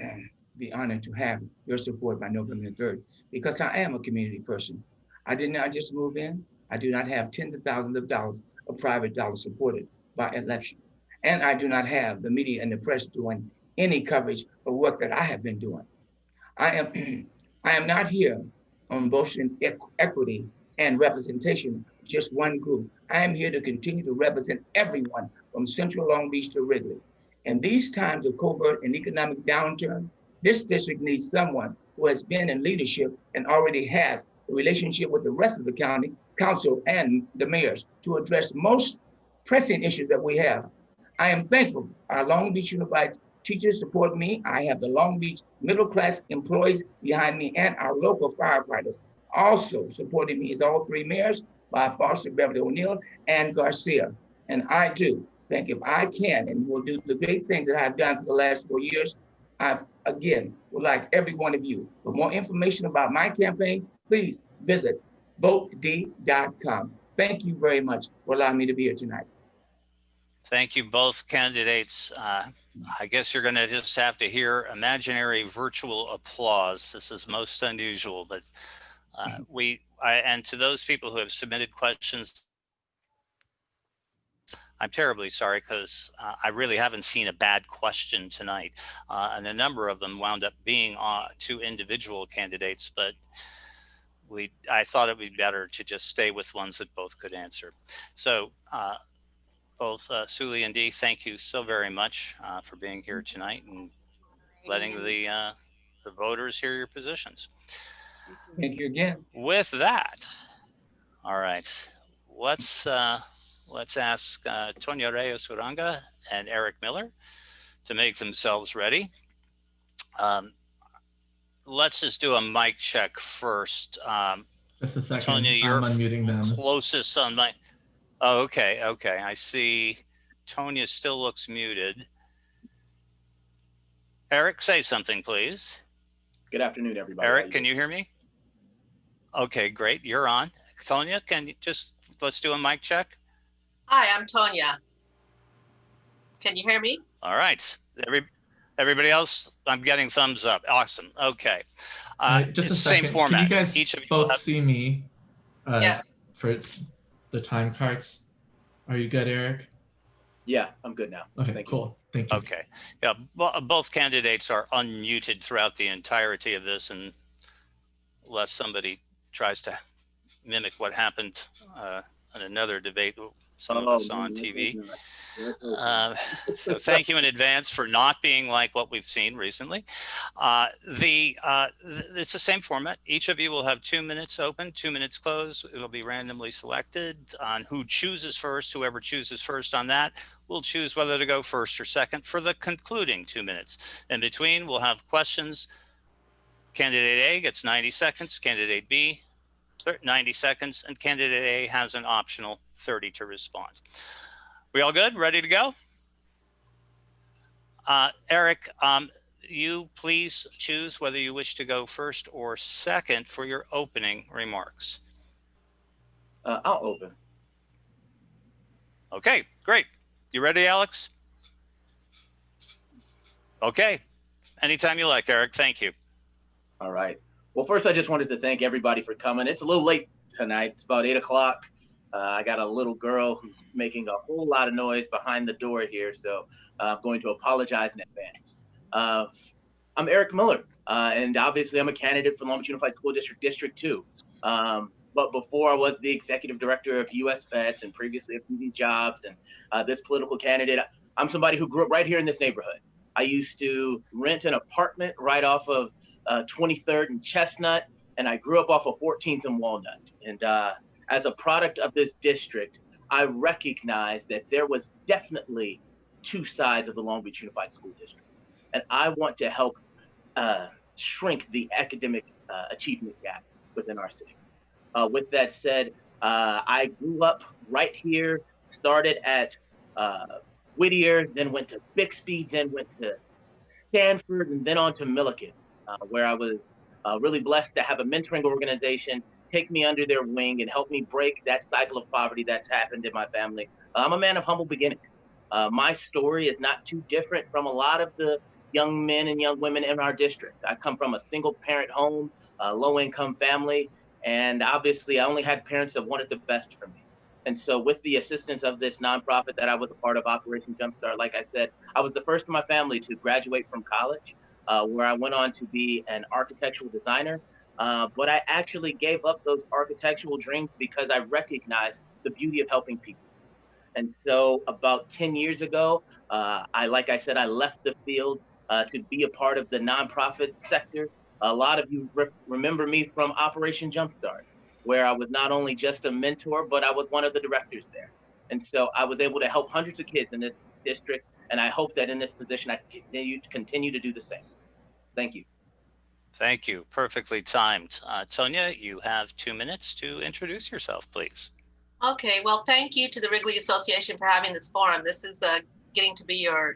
be honored to have your support by November 3rd, because I am a community person. I did not just move in. I do not have tens of thousands of dollars of private dollars supported by election. And I do not have the media and the press doing any coverage of work that I have been doing. I am not here on boasting equity and representation, just one group. I am here to continue to represent everyone from Central Long Beach to Wrigley. In these times of covert and economic downturn, this district needs someone who has been in leadership and already has a relationship with the rest of the county council and the mayors to address most pressing issues that we have. I am thankful our Long Beach Unified teachers support me. I have the Long Beach middle class employees behind me, and our local firefighters Also supporting me is all three mayors, Bob Foster, Beverly O'Neill, and Garcia. And I do think if I can and will do the big things that I've done for the last 4 years, I, again, would like every one of you, for more information about my campaign, please visit voted.com. Thank you very much for allowing me to be here tonight. Thank you, both candidates. I guess you're going to just have to hear imaginary virtual applause. This is most unusual, but and to those people who have submitted questions, I'm terribly sorry because I really haven't seen a bad question tonight. And a number of them wound up being two individual candidates, but I thought it would be better to just stay with ones that both could answer. So both Suli and Dee, thank you so very much for being here tonight and letting the voters hear your positions. Thank you again. With that, all right, let's ask Tonya Reyes Uranga and Eric Miller to make themselves ready. Let's just do a mic check first. Just a second. Tonya, you're I'm unmuting them. Closest on my. Oh, okay. I see. Tonya still looks muted. Eric, say something, please. Good afternoon, everybody. Eric, can you hear me? Okay, great. You're on. Tonya, can you let's do a mic check? Hi, I'm Tonya. Can you hear me? All right. Everybody else, I'm getting thumbs up. Awesome. Okay. Just a second. Same format. Can you guys Each of you both see me Yes. for the time cards? Are you good, Eric? Yeah, I'm good now. Okay, cool. Thank you. Okay. Yeah, both candidates are unmuted throughout the entirety of this, and unless somebody tries to mimic what happened in another debate some of us saw on TV. So thank you in advance for not being like what we've seen recently. It's the same format. Each of you will have 2 minutes open, 2 minutes closed. It'll be randomly selected on who chooses first. Whoever chooses first on that will choose whether to go first or second for the concluding 2 minutes. In between, we'll have questions. Candidate A gets 90 seconds, candidate B 90 seconds, and candidate A has an optional 30 to respond. We all good? Ready to go? Eric, you please choose whether you wish to go first or second for your opening remarks. I'll open. Okay, great. You ready, Alex? Okay. Anytime you like, Eric. Thank you. All right. Well, first, I just wanted to thank everybody for coming. It's a little late tonight. It's about 8 o'clock. I got a little girl who's making a whole lot of noise behind the door here, so I'm going to apologize in advance. I'm Eric Miller, and obviously I'm a candidate for Long Beach Unified School District, District 2. But before I was the executive director of US Vets and previously of PD Jobs and this political candidate, I'm somebody who grew up right here in this neighborhood. I used to rent an apartment right off of 23rd and Chestnut, and I grew up off of 14th and Walnut. And as a product of this district, I recognized that there was definitely two sides of the Long Beach Unified School District. And I want to help shrink the academic achievement gap within our city. With that said, I grew up right here, started at Whittier, then went to Bixby, then went to Stanford, and then on to Millikan, where I was really blessed to have a mentoring organization take me under their wing and help me break that cycle of poverty that's happened in my family. I'm a man of humble beginnings. My story is not too different from a lot of the young men and young women in our district. I come from a single parent home, a low income family, and obviously I only had parents that wanted the best for me. And so with the assistance of this nonprofit that I was a part of, Operation Jumpstart, like I said, I was the first in my family to graduate from college, where I went on to be an architectural designer. But I actually gave up those architectural dreams because I recognized the beauty of helping people. And so about 10 years ago, like I said, I left the field to be a part of the nonprofit sector. A lot of you remember me from Operation Jumpstart, where I was not only just a mentor, but I was one of the directors there. And so I was able to help hundreds of kids in this district. And I hope that in this position, I continue to do the same. Thank you. Thank you. Perfectly timed. Tonya, you have 2 minutes to introduce yourself, please. Okay, well, thank you to the Wrigley Association for having this forum. This is getting to be your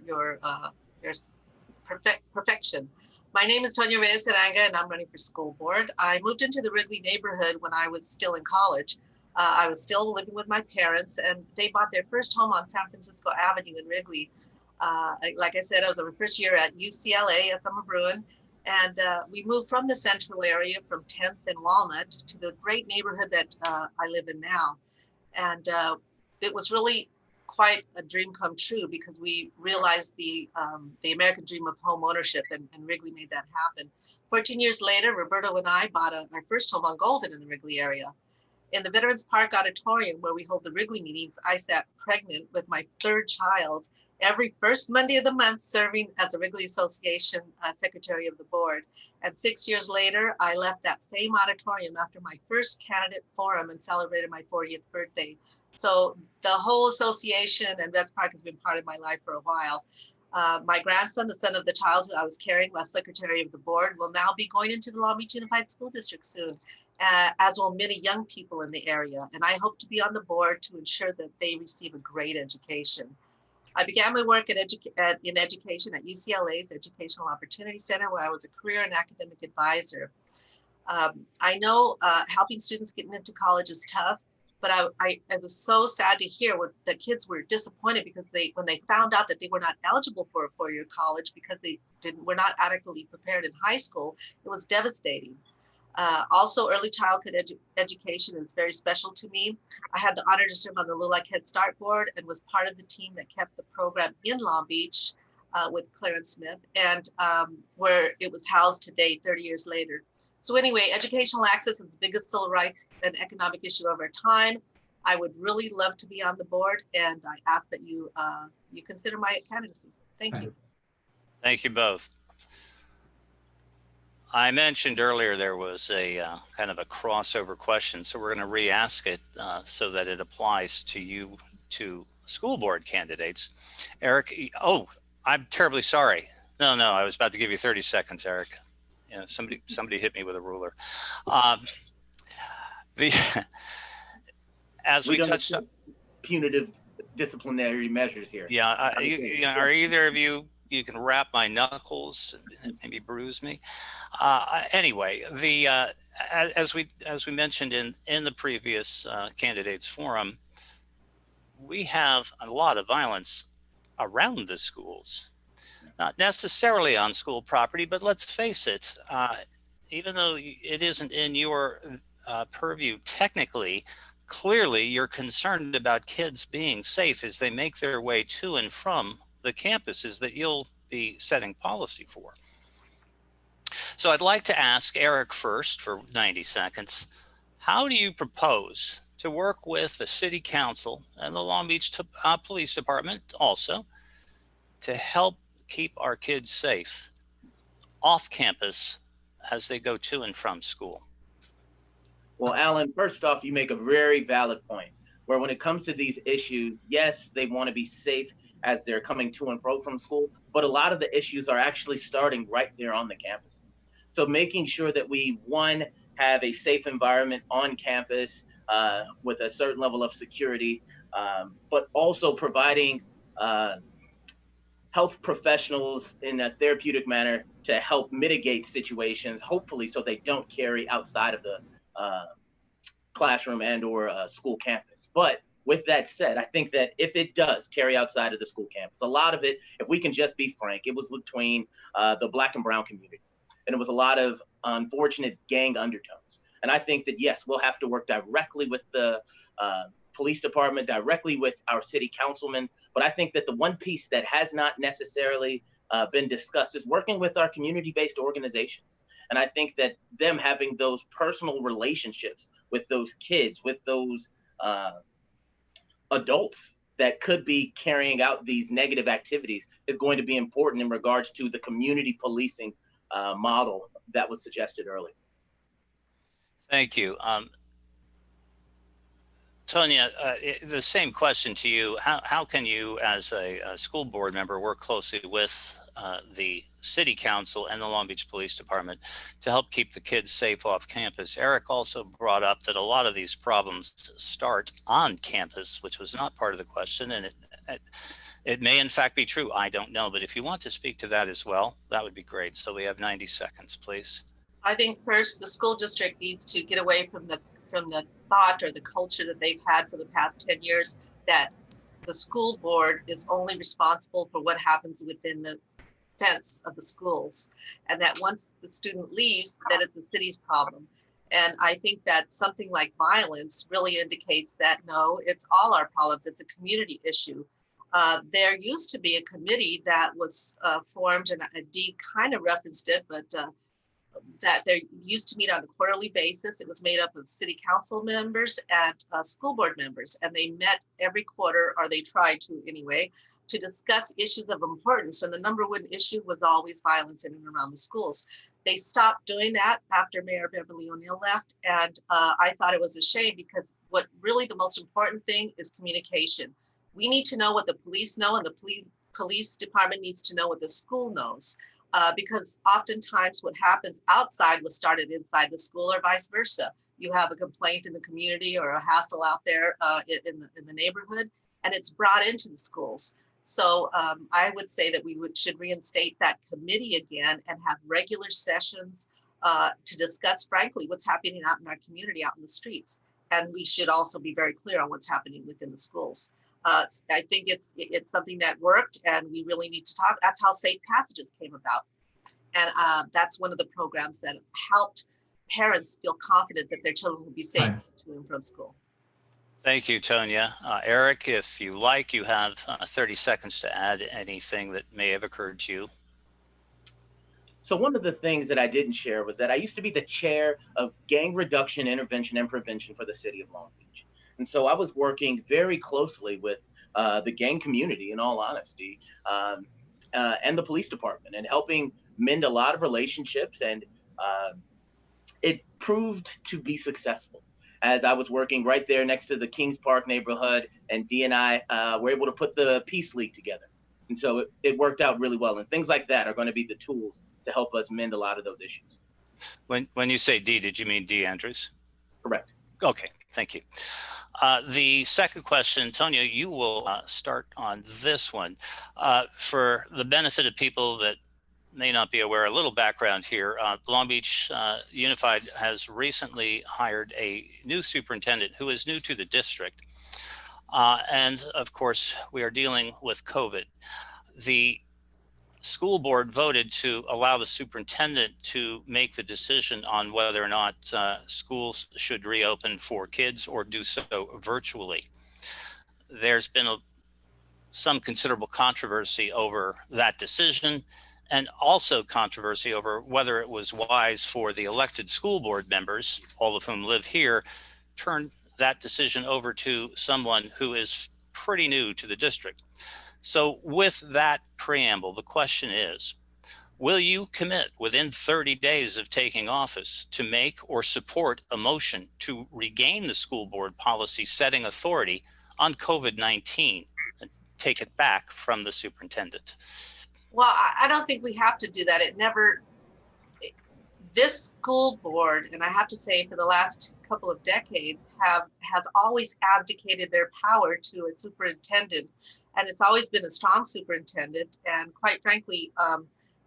perfection. My name is Tonya Reyes-Aranga, and I'm running for school board. I moved into the Wrigley neighborhood when I was still in college. I was still living with my parents, and they bought their first home on San Francisco Avenue in Wrigley. Like I said, I was in my first year at UCLA at Summer Bruin, and we moved from the central area from 10th and Walnut to the great neighborhood that I live in now. And it was really quite a dream come true because we realized the American dream of home ownership, and Wrigley made that happen. 14 years later, Roberto and I bought our first home on Golden in the Wrigley area. In the Veterans Park Auditorium where we hold the Wrigley meetings, I sat pregnant with my third child every first Monday of the month, serving as a Wrigley Association secretary of the board. And 6 years later, I left that same auditorium after my first candidate forum and celebrated my 40th birthday. So the whole association and Vets Park has been part of my life for a while. My grandson, the son of the child who I was carrying as secretary of the board, will now be going into the Long Beach Unified School District soon, as will many young people in the area. And I hope to be on the board to ensure that they receive a great education. I began my work in education at UCLA's Educational Opportunity Center, where I was a career and academic advisor. I know helping students getting into college is tough, but I was so sad to hear the kids were disappointed because when they found out that they were not eligible for a four-year college because they were not adequately prepared in high school. It was devastating. Also, early childhood education is very special to me. I had the honor to serve on the LULAC Head Start Board and was part of the team that kept the program in Long Beach with Clarence Smith, and where it was housed today, 30 years later. So anyway, educational access is the biggest civil rights and economic issue of our time. I would really love to be on the board, and I ask that you consider my candidacy. Thank you. Thank you both. I mentioned earlier there was a kind of a crossover question, so we're going to re-ask it so that it applies to you, to school board candidates. Eric, oh, I'm terribly sorry. No, I was about to give you 30 seconds, Eric. Yeah, somebody hit me with a ruler. As we touched on punitive disciplinary measures here. Yeah, are either of you? You can wrap my knuckles and maybe bruise me. Anyway, as we mentioned in the previous candidates forum, we have a lot of violence around the schools, not necessarily on school property, but let's face it, even though it isn't in your purview technically, clearly you're concerned about kids being safe as they make their way to and from the campuses that you'll be setting policy for. So I'd like to ask Eric first for 90 seconds. How do you propose to work with the City Council and the Long Beach Police Department also to help keep our kids safe off campus as they go to and from school? Well, Alan, first off, you make a very valid point where when it comes to these issues, yes, they want to be safe as they're coming to and fro from school, but a lot of the issues are actually starting right there on the campuses. So making sure that we, one, have a safe environment on campus with a certain level of security, but also providing health professionals in a therapeutic manner to help mitigate situations, hopefully so they don't carry outside of the classroom and or school campus. But with that said, I think that if it does carry outside of the school campus, a lot of it, if we can just be frank, it was between the Black and brown community. And it was a lot of unfortunate gang undertones. And I think that, yes, we'll have to work directly with the police department, directly with our city councilmen. But I think that the one piece that has not necessarily been discussed is working with our community-based organizations. And I think that them having those personal relationships with those kids, with those adults that could be carrying out these negative activities is going to be important in regards to the community policing model that was suggested earlier. Thank you. Tonya, the same question to you. How can you, as a school board member, work closely with the City Council and the Long Beach Police Department to help keep the kids safe off campus. Eric also brought up that a lot of these problems start on campus, which was not part of the question, and it may in fact be true. I don't know, but if you want to speak to that as well, that would be great. So we have 90 seconds, please. I think first the school district needs to get away from the thought or the culture that they've had for the past 10 years that the school board is only responsible for what happens within the fence of the schools, and that once the student leaves, that it's the city's problem. And I think that something like violence really indicates that no, it's all our problems. It's a community issue. There used to be a committee that was formed, and Dee kind of referenced it, but that they used to meet on a quarterly basis. It was made up of city council members and school board members, and they met every quarter, or they tried to anyway, to discuss issues of importance. And the number one issue was always violence in and around the schools. They stopped doing that after Mayor Beverly O'Neill left, and I thought it was a shame, because what really the most important thing is communication. We need to know what the police know, and the police department needs to know what the school knows. Because oftentimes what happens outside was started inside the school, or vice versa. You have a complaint in the community or a hassle out there in the neighborhood, and it's brought into the schools. So I would say that we should reinstate that committee again and have regular sessions to discuss, frankly, what's happening out in our community, out in the streets. And we should also be very clear on what's happening within the schools. I think it's something that worked, and we really need to talk. That's how Safe Passages came about. And that's one of the programs that helped parents feel confident that their children will be safe to and from school. Thank you, Tonya. Eric, if you like, you have 30 seconds to add anything that may have occurred to you. So one of the things that I didn't share was that I used to be the chair of gang reduction, intervention, and prevention for the city of Long Beach. And so I was working very closely with the gang community, in all honesty, and the police department, and helping mend a lot of relationships. And it proved to be successful, as I was working right there next to the Kings Park neighborhood, and Dee and I were able to put the Peace League together. And so it worked out really well. And things like that are going to be the tools to help us mend a lot of those issues. When you say Dee, did you mean Dee Andrews? Correct. Okay, thank you. The second question, Tonya, you will start on this one. For the benefit of people that may not be aware, a little background here. Long Beach Unified has recently hired a new superintendent who is new to the district. And of course, we are dealing with COVID. The school board voted to allow the superintendent to make the decision on whether or not schools should reopen for kids or do so virtually. There's been some considerable controversy over that decision, and also controversy over whether it was wise for the elected school board members, all of whom live here, turn that decision over to someone who is pretty new to the district. So with that preamble, the question is, will you commit within 30 days of taking office to make or support a motion to regain the school board policy setting authority on COVID-19 and take it back from the superintendent? Well, I don't think we have to do that. This school board, and I have to say for the last couple of decades, has always abdicated their power to a superintendent. And it's always been a strong superintendent. And quite frankly,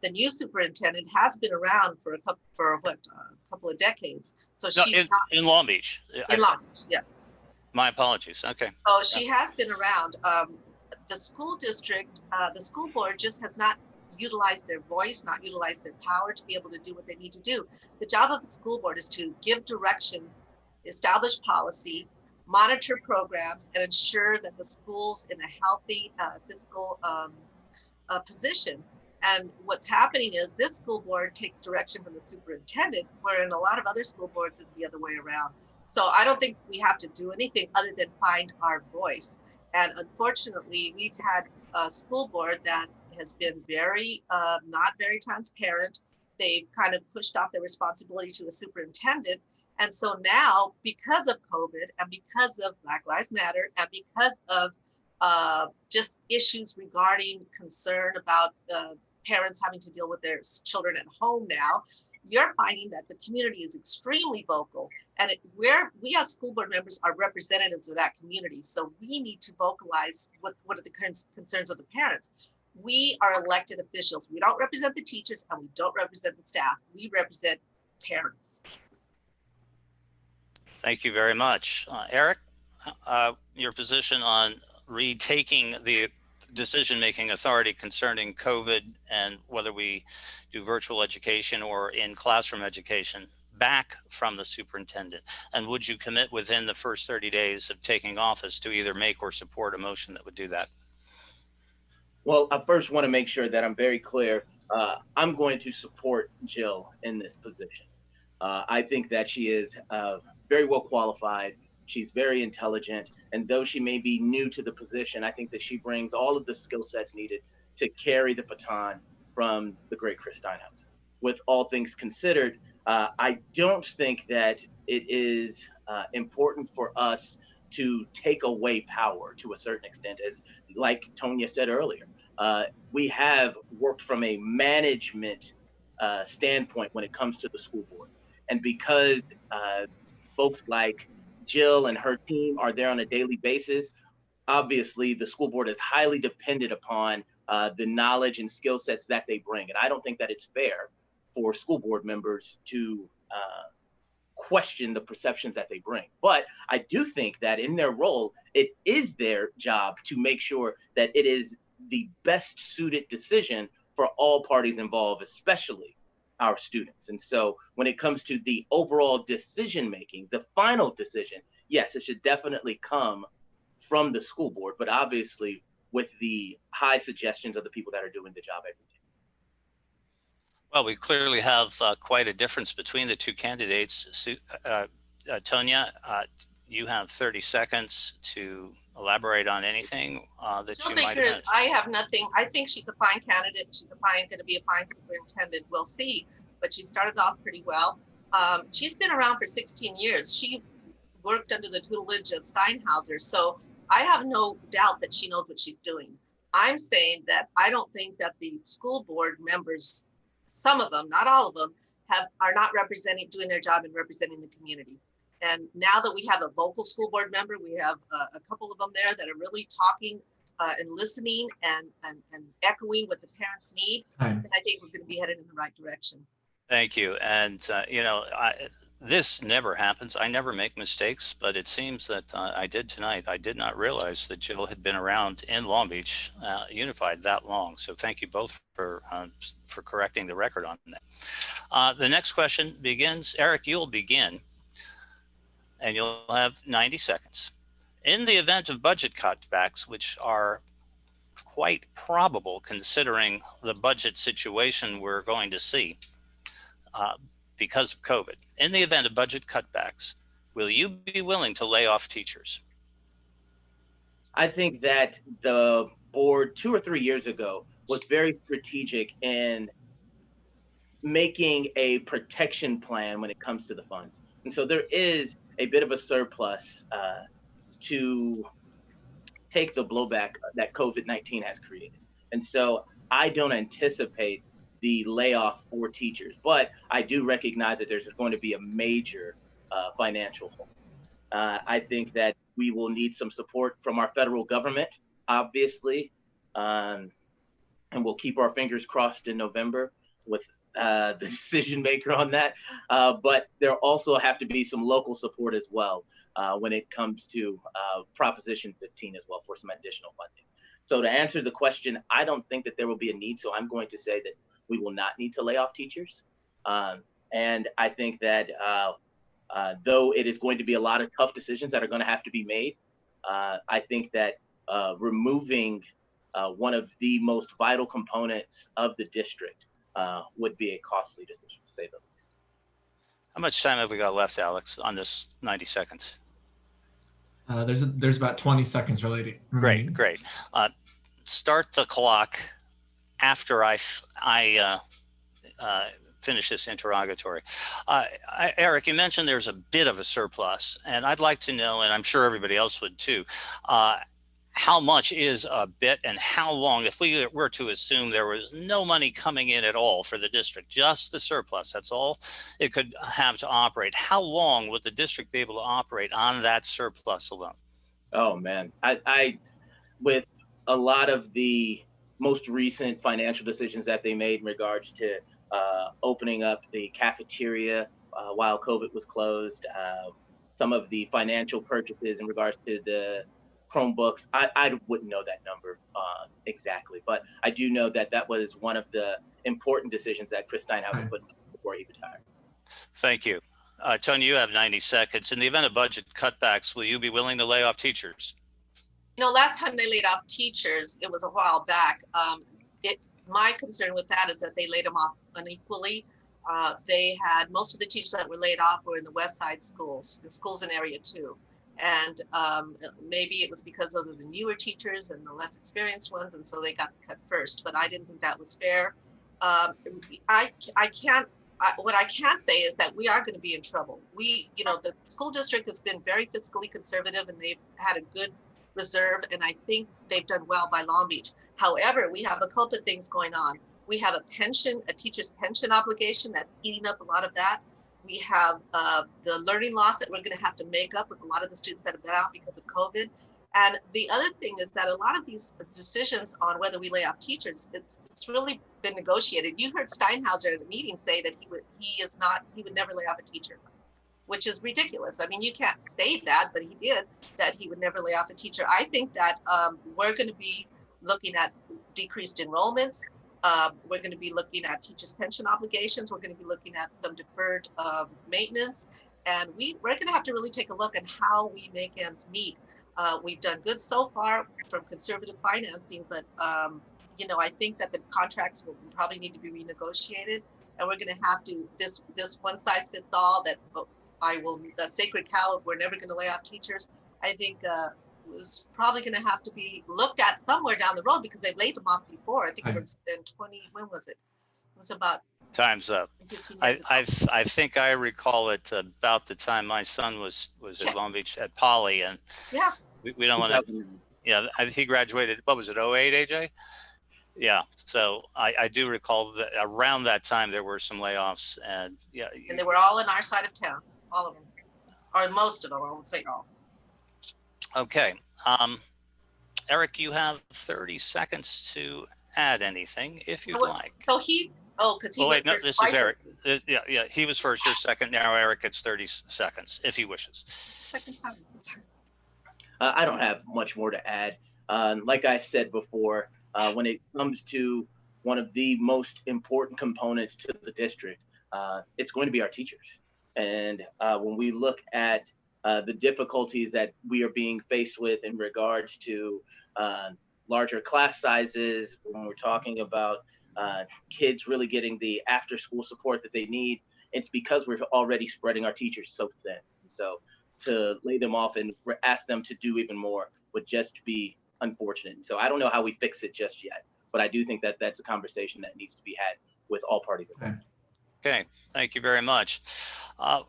the new superintendent has been around for a couple of decades. So No, she's in Long Beach. In Long Beach, yes. My apologies. Okay. So she has been around. The school district, the school board just has not utilized their voice, not utilized their power to be able to do what they need to do. The job of the school board is to give direction, establish policy, monitor programs, and ensure that the school's in a healthy fiscal position. And what's happening is this school board takes direction from the superintendent, where in a lot of other school boards, it's the other way around. So I don't think we have to do anything other than find our voice. And unfortunately, we've had a school board that has been very, not very transparent. They've kind of pushed off their responsibility to a superintendent. And so now, because of COVID and because of Black Lives Matter and because of just issues regarding concern about parents having to deal with their children at home now, you're finding that the community is extremely vocal, and we as school board members are representatives of that community. So we need to vocalize what are the concerns of the parents. We are elected officials. We don't represent the teachers and we don't represent the staff. We represent parents. Thank you very much. Eric, your position on retaking the decision-making authority concerning COVID and whether we do virtual education or in classroom education back from the superintendent? And would you commit within the first 30 days of taking office to either make or support a motion that would do that? Well, I first want to make sure that I'm very clear. I'm going to support Jill in this position. I think that she is very well qualified. She's very intelligent. And though she may be new to the position, I think that she brings all of the skill sets needed to carry the baton from the great Chris Steinhauser. With all things considered, I don't think that it is important for us to take away power to a certain extent, as like Tonya said earlier. We have worked from a management standpoint when it comes to the school board. And because folks like Jill and her team are there on a daily basis, obviously the school board is highly dependent upon the knowledge and skill sets that they bring. And I don't think that it's fair for school board members to question the perceptions that they bring. But I do think that in their role, it is their job to make sure that it is the best suited decision for all parties involved, especially our students. And so when it comes to the overall decision making, the final decision, yes, it should definitely come from the school board, but obviously with the high suggestions of the people that are doing the job every day. Well, we clearly have quite a difference between the two candidates. Tonya, you have 30 seconds to elaborate on anything that you might have. I have nothing. I think she's a fine candidate. She's going to be a fine superintendent. We'll see. But she started off pretty well. She's been around for 16 years. She worked under the tutelage of Steinhauser. So I have no doubt that she knows what she's doing. I'm saying that I don't think that the school board members, some of them, not all of them, are not doing their job and representing the community. And now that we have a vocal school board member, we have a couple of them there that are really talking and listening and echoing what the parents need. And I think we're going to be headed in the right direction. Thank you. And, this never happens. I never make mistakes, but it seems that I did tonight. I did not realize that Jill had been around in Long Beach Unified that long. So thank you both for correcting the record on that. The next question begins. Eric, you'll begin, and you'll have 90 seconds. In the event of budget cutbacks, which are quite probable considering the budget situation we're going to see because of COVID, in the event of budget cutbacks, will you be willing to lay off teachers? I think that the board 2 or 3 years ago was very strategic in making a protection plan when it comes to the funds. And so there is a bit of a surplus to take the blowback that COVID-19 has created. And so I don't anticipate the layoff for teachers, but I do recognize that there's going to be a major financial hole. I think that we will need some support from our federal government, obviously, and we'll keep our fingers crossed in November with the decision maker on that. But there also have to be some local support as well when it comes to Proposition 15 as well for some additional funding. So to answer the question, I don't think that there will be a need. So I'm going to say that we will not need to lay off teachers. And I think that though it is going to be a lot of tough decisions that are going to have to be made, I think that removing one of the most vital components of the district would be a costly decision, to say the least. How much time have we got left, Alex, on this 90 seconds? There's about 20 seconds remaining. Great. Start the clock after I finish this interrogatory. Eric, you mentioned there's a bit of a surplus, and I'd like to know, and I'm sure everybody else would too, how much is a bit, and how long, if we were to assume there was no money coming in at all for the district, just the surplus, that's all it could have to operate, how long would the district be able to operate on that surplus alone? Oh man, I with a lot of the most recent financial decisions that they made in regards to opening up the cafeteria while COVID was closed, some of the financial purchases in regards to the Chromebooks, I wouldn't know that number exactly, but I do know that that was one of the important decisions that Chris Steinhauser put before he retired. Thank you. Tony, you have 90 seconds. In the event of budget cutbacks, will you be willing to lay off teachers? You know, last time they laid off teachers, it was a while back. My concern with that is that they laid them off unequally. They had most of the teachers that were laid off were in the West Side schools, the schools in Area 2. And maybe it was because of the newer teachers and the less experienced ones, and so they got cut first. But I didn't think that was fair. What I can say is that we are going to be in trouble. The school district has been very fiscally conservative, and they've had a good reserve, and I think they've done well by Long Beach. However, we have a couple of things going on. We have a teacher's pension obligation that's eating up a lot of that. We have the learning loss that we're going to have to make up with a lot of the students that have been out because of COVID. And the other thing is that a lot of these decisions on whether we lay off teachers, it's really been negotiated. You heard Steinhauser at a meeting say that he would never lay off a teacher, which is ridiculous. I mean, you can't say that, but he did, that he would never lay off a teacher. I think that we're going to be looking at decreased enrollments. We're going to be looking at teachers' pension obligations. We're going to be looking at some deferred maintenance. And we're going to have to really take a look at how we make ends meet. We've done good so far from conservative financing, but I think that the contracts will probably need to be renegotiated. And we're going to have to, this one size fits all that the sacred cow, we're never going to lay off teachers, I think was probably going to have to be looked at somewhere down the road, because they've laid them off before. I think it was in when was it? It was about time's up. I think I recall it about the time my son was at Long Beach at Poly, and yeah, we don't want to. Yeah, he graduated. What was it? 08, AJ? Yeah. So I do recall that around that time there were some layoffs, and yeah. And they were all in our side of town, all of them, or most of them. I won't say all. Okay. Eric, you have 30 seconds to add anything if you'd like. Because he wait, no, this is Eric. Yeah, he was first. You're second. Now Eric gets 30 seconds if he wishes. Second time. I don't have much more to add. Like I said before, when it comes to one of the most important components to the district, it's going to be our teachers. And when we look at the difficulties that we are being faced with in regards to larger class sizes, when we're talking about kids really getting the after school support that they need, it's because we're already spreading our teachers so thin. So to lay them off and ask them to do even more would just be unfortunate. So I don't know how we fix it just yet, but I do think that that's a conversation that needs to be had with all parties involved. Okay, thank you very much.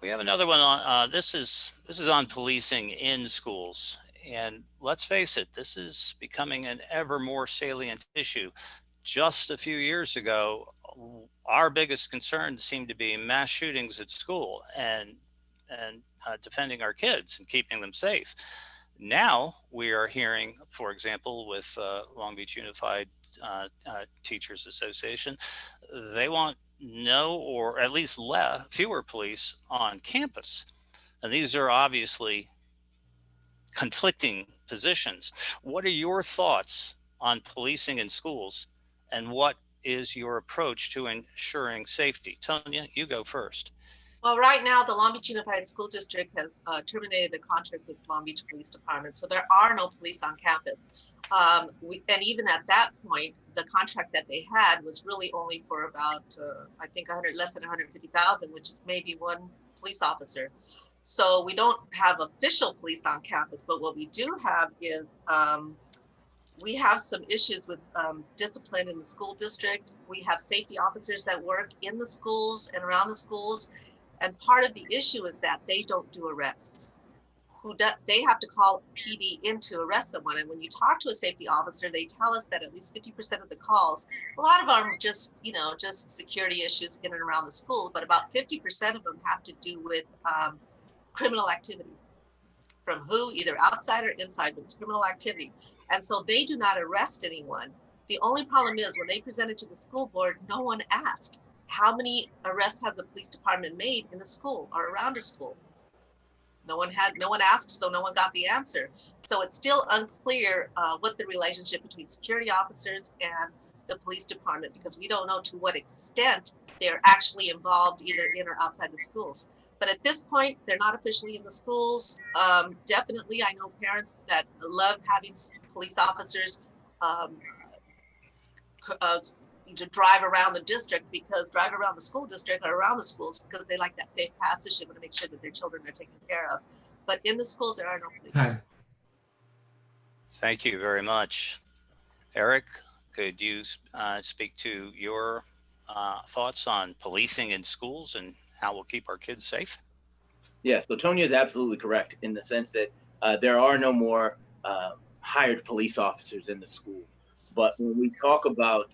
We have another one on, this is on policing in schools. And let's face it, this is becoming an ever more salient issue. Just a few years ago, our biggest concern seemed to be mass shootings at school and defending our kids and keeping them safe. Now we are hearing, for example, with Long Beach Unified Teachers Association, they want no, or at least fewer police on campus. And these are obviously conflicting positions. What are your thoughts on policing in schools, and what is your approach to ensuring safety? Tonya, you go first. Well, right now, the Long Beach Unified School District has terminated the contract with Long Beach Police Department, so there are no police on campus. And even at that point, the contract that they had was really only for about, I think, less than 150,000, which is maybe one police officer. So we don't have official police on campus, but what we do have is we have some issues with discipline in the school district. We have safety officers that work in the schools and around the schools. And part of the issue is that they don't do arrests. they have to call PD in to arrest someone. And when you talk to a safety officer, they tell us that at least 50% of the calls, a lot of them are just, just security issues in and around the school, but about 50% of them have to do with criminal activity. From who, either outside or inside, but it's criminal activity. And so they do not arrest anyone. The only problem is when they presented to the school board, no one asked, how many arrests have the police department made in a school or around a school? No one asked, so no one got the answer. So it's still unclear what the relationship between security officers and the police department, because we don't know to what extent they're actually involved either in or outside the schools. But at this point, they're not officially in the schools. Definitely, I know parents that love having police officers to drive around the school district or around the schools, because they like that safe passage. They want to make sure that their children are taken care of. But in the schools, there are no police. Time. Thank you very much. Eric, could you speak to your thoughts on policing in schools and how we'll keep our kids safe? Yes, so Tonya is absolutely correct in the sense that there are no more hired police officers in the school. But when we talk about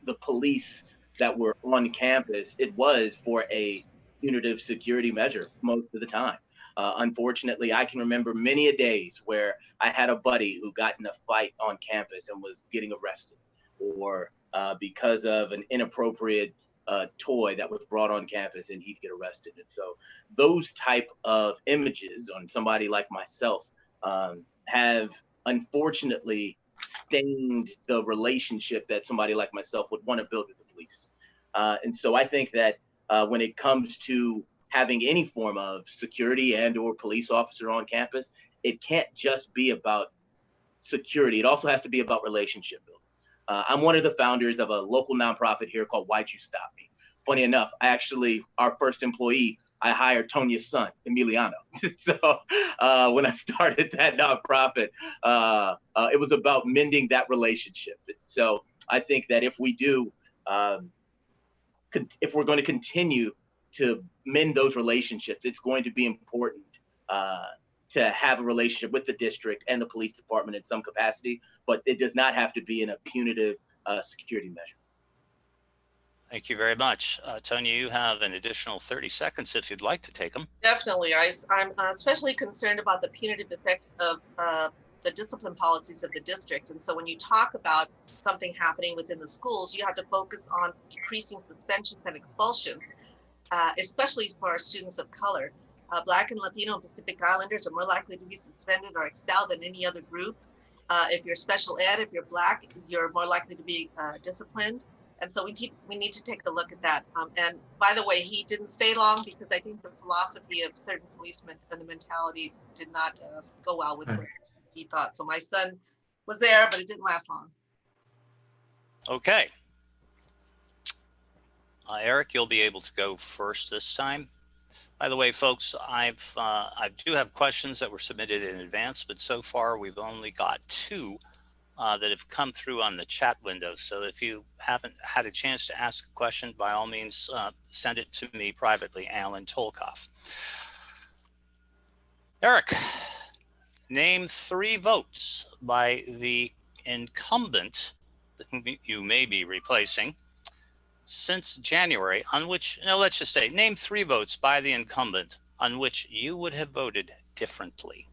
the police that were on campus, it was for a punitive security measure most of the time. Unfortunately, I can remember many a days where I had a buddy who got in a fight on campus and was getting arrested, or because of an inappropriate toy that was brought on campus and he'd get arrested. And so those type of images on somebody like myself have unfortunately stained the relationship that somebody like myself would want to build with the police. And so I think that when it comes to having any form of security and or police officer on campus, it can't just be about security. It also has to be about relationship building. I'm one of the founders of a local nonprofit here called Why'd You Stop Me? Funny enough, our first employee, I hired Tonia's son, Emiliano. So when I started that nonprofit, it was about mending that relationship. So I think that if we do, if we're going to continue to mend those relationships, it's going to be important to have a relationship with the district and the police department in some capacity, but it does not have to be in a punitive security measure. Thank you very much. Tonya, you have an additional 30 seconds if you'd like to take them. Definitely. I'm especially concerned about the punitive effects of the discipline policies of the district. And so when you talk about something happening within the schools, you have to focus on decreasing suspensions and expulsions, especially for our students of color. Black and Latino and Pacific Islanders are more likely to be suspended or expelled than any other group. If you're special ed, if you're Black, you're more likely to be disciplined. And so we need to take a look at that. And by the way, he didn't stay long because I think the philosophy of certain policemen and the mentality did not go well with what he thought. So my son was there, but it didn't last long. Okay. Eric, you'll be able to go first this time. By the way, folks, I do have questions that were submitted in advance, but so far we've only got 2 that have come through on the chat window. So if you haven't had a chance to ask a question, by all means, send it to me privately, Alan Tolkoff. Eric, name 3 votes by the incumbent that you may be replacing since January on which, let's just say, name 3 votes by the incumbent on which you would have voted differently.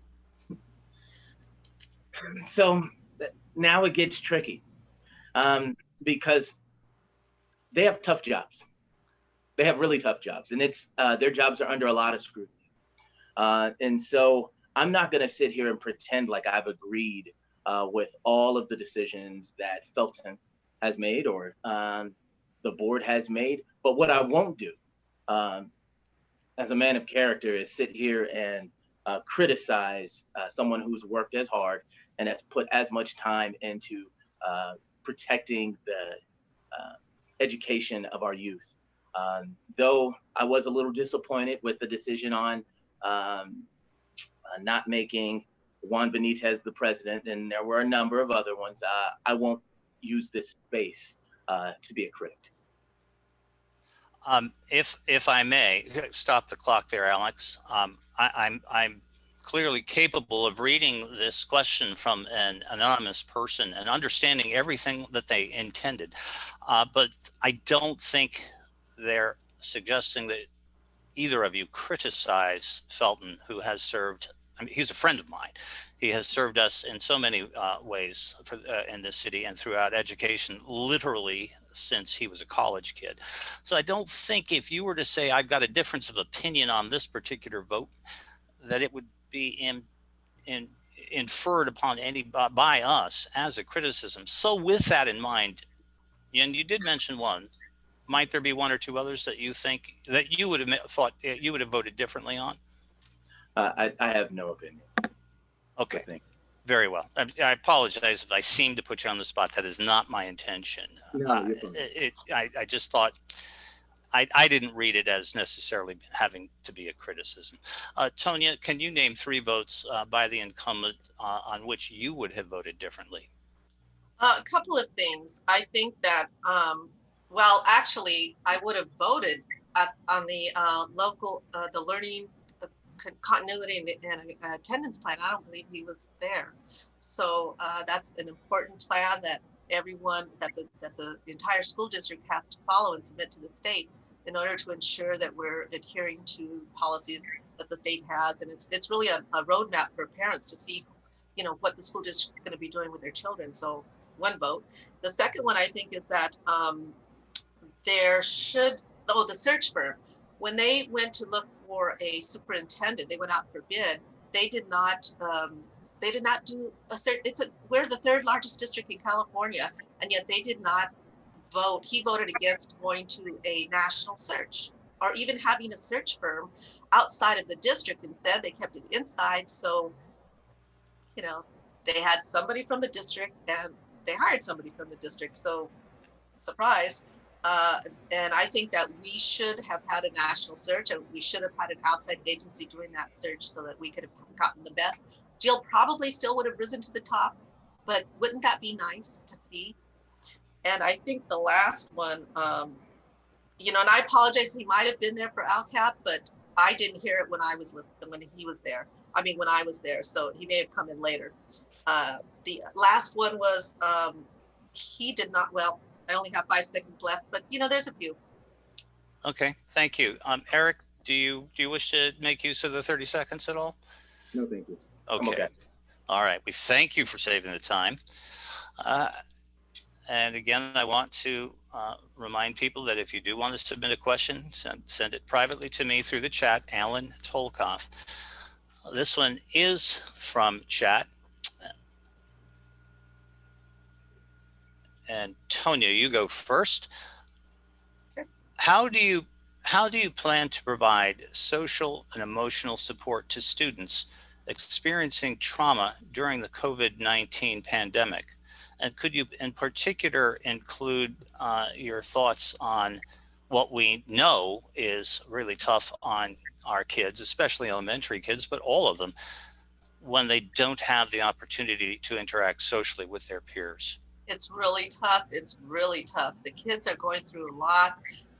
So now it gets tricky because they have tough jobs. They have really tough jobs, and it's their jobs are under a lot of scrutiny. And so I'm not going to sit here and pretend like I've agreed with all of the decisions that Felton has made or the board has made. But what I won't do as a man of character is sit here and criticize someone who's worked as hard and has put as much time into protecting the education of our youth. Though I was a little disappointed with the decision on not making Juan Benitez the president, and there were a number of other ones, I won't use this space to be a critic. If I may stop the clock there, Alex, clearly capable of reading this question from an anonymous person and understanding everything that they intended. But I don't think they're suggesting that either of you criticize Felton, who has served. I mean, he's a friend of mine. He has served us in so many ways in this city and throughout education, literally since he was a college kid. So I don't think if you were to say, I've got a difference of opinion on this particular vote, that it would be inferred upon by us as a criticism. So with that in mind, and you did mention one, might there be one or two others that you think that you would have thought you would have voted differently on? I have no opinion. Okay, very well. I apologize if I seem to put you on the spot. That is not my intention. No, you're fine. I just thought I didn't read it as necessarily having to be a criticism. Tonya, can you name 3 votes by the incumbent on which you would have voted differently? A couple of things. I think that, well, actually, I would have voted on the local, the learning continuity and attendance plan. I don't believe he was there. So that's an important plan that everyone, that the entire school district has to follow and submit to the state in order to ensure that we're adhering to policies that the state has. And it's really a roadmap for parents to see, you know, what the school district is going to be doing with their children. So 1 vote. The second one, I think, is that there should, the search firm, when they went to look for a superintendent, they went out for bid. They did not do a search. We're the 3rd largest district in California, and yet they did not vote. He voted against going to a national search or even having a search firm outside of the district. Instead, they kept it inside. So, you know, they had somebody from the district and they hired somebody from the district. So, surprise. And I think that we should have had a national search, and we should have had an outside agency doing that search so that we could have gotten the best. Jill probably still would have risen to the top, but wouldn't that be nice to see? And I think the last one, you know, and I apologize, he might have been there for ALCAP, but I didn't hear it when I was listening, when he was there. I mean, when I was there, so he may have come in later. The last one was, he did not, well, I only have 5 seconds left, but you know, there's a few. Okay, thank you. Eric, do you wish to make use of the 30 seconds at all? No, thank you. Okay. All right. We thank you for saving the time. And again, I want to remind people that if you do want to submit a question, send it privately to me through the chat, Alan Tolkoff. This one is from chat. And Tonya, you go first. Sure. How do you plan to provide social and emotional support to students experiencing trauma during the COVID-19 pandemic? And could you in particular include your thoughts on what we know is really tough on our kids, especially elementary kids, but all of them, when they don't have the opportunity to interact socially with their peers? It's really tough. It's really tough. The kids are going through a lot.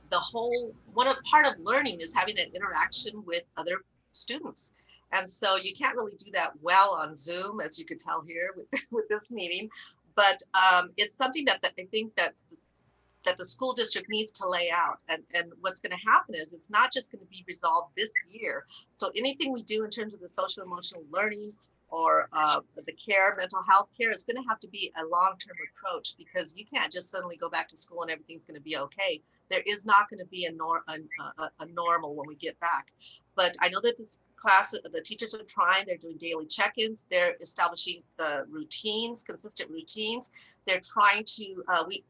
Part of learning is having that interaction with other students. And so you can't really do that well on Zoom, as you could tell here with this meeting. But it's something that I think that the school district needs to lay out. And what's going to happen is it's not just going to be resolved this year. So anything we do in terms of the social emotional learning or the care, mental health care, is going to have to be a long-term approach, because you can't just suddenly go back to school and everything's going to be okay. There is not going to be a normal when we get back. But I know that this class, the teachers are trying, they're doing daily check-ins, they're establishing routines, consistent routines. They're trying to,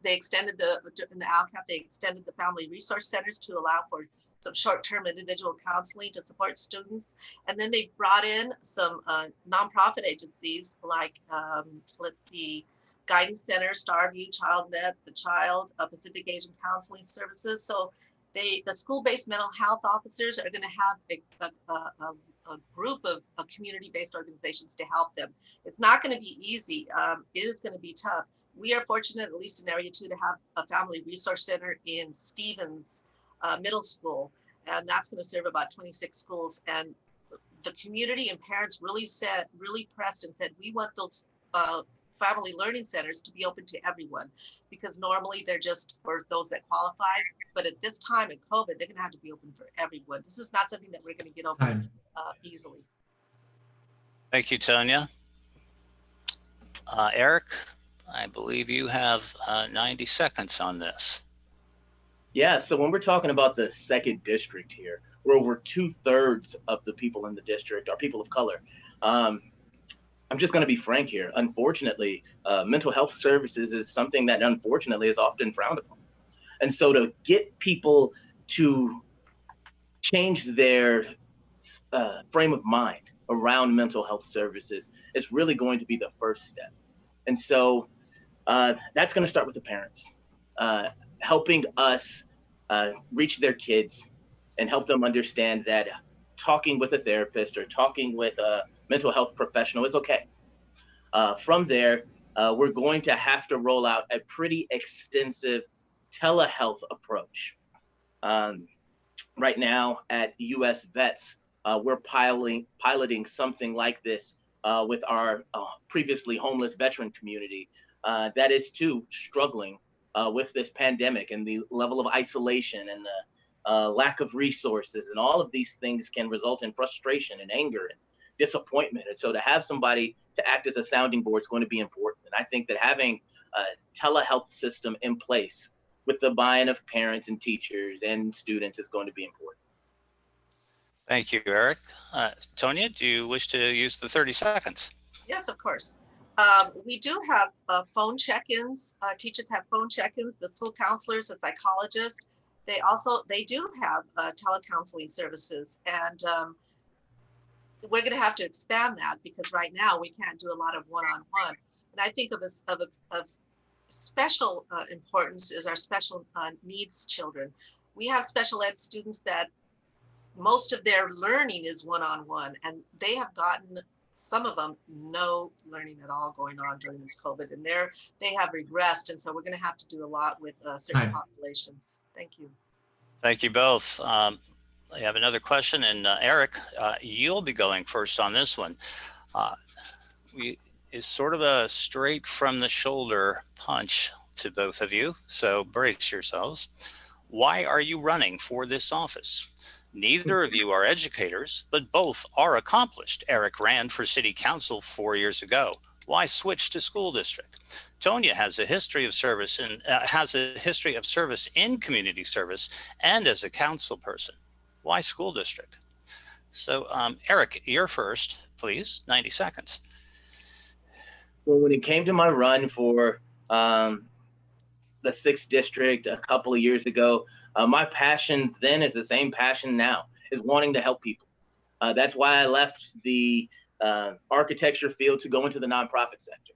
they extended in the ALCAP, they extended the family resource centers to allow for some short-term individual counseling to support students. And then they've brought in some nonprofit agencies like, let's see, Guidance Center, Starview, ChildNet, The Child, Pacific Asian Counseling Services. So the school-based mental health officers are going to have a group of community-based organizations to help them. It's not going to be easy. It is going to be tough. We are fortunate, at least in Area 2, to have a family resource center in Stevens Middle School, and that's going to serve about 26 schools. And the community and parents really pressed and said, we want those family learning centers to be open to everyone, because normally they're just for those that qualify. But at this time in COVID, they're gonna have to be open for everyone. This is not something that we're gonna get over easily. Thank you, Tonya. Eric, I believe you have 90 seconds on this. Yeah, so when we're talking about the second district here, where over 2/3 of the people in the district are people of color. I'm just going to be frank here. Unfortunately, mental health services is something that unfortunately is often frowned upon. And so to get people to change their frame of mind around mental health services is really going to be the first step. And so that's going to start with the parents, helping us reach their kids and help them understand that talking with a therapist or talking with a mental health professional is okay. From there, we're going to have to roll out a pretty extensive telehealth approach. Right now at US Vets, we're piloting something like this with our previously homeless veteran community that is too struggling with this pandemic and the level of isolation and the lack of resources, and all of these things can result in frustration and anger and disappointment. And so to have somebody to act as a sounding board is going to be important. And I think that having a telehealth system in place with the buy-in of parents and teachers and students is going to be important. Thank you, Eric. Tonya, do you wish to use the 30 seconds? Yes, of course. We do have phone check-ins. Teachers have phone check-ins. The school counselors, the psychologists, they do have telecounseling services, and we're going to have to expand that, because right now we can't do a lot of one-on-one. And I think of special importance is our special needs children. We have special ed students that most of their learning is one-on-one, and they have gotten, some of them, no learning at all going on during this COVID, and they have regressed. And so we're going to have to do a lot with certain populations. Thank you. Thank you both. I have another question, and Eric, you'll be going first on this one. It's sort of a straight from the shoulder punch to both of you, so brace yourselves. Why are you running for this office? Neither of you are educators, but both are accomplished. Eric ran for city council 4 years ago. Why switch to school district? Tonya has a history of service and in community service and as a council person. Why school district? So Eric, you're first, please, 90 seconds. Well, when it came to my run for the 6th district a couple of years ago, my passion then is the same passion now, is wanting to help people. That's why I left the architecture field to go into the nonprofit sector.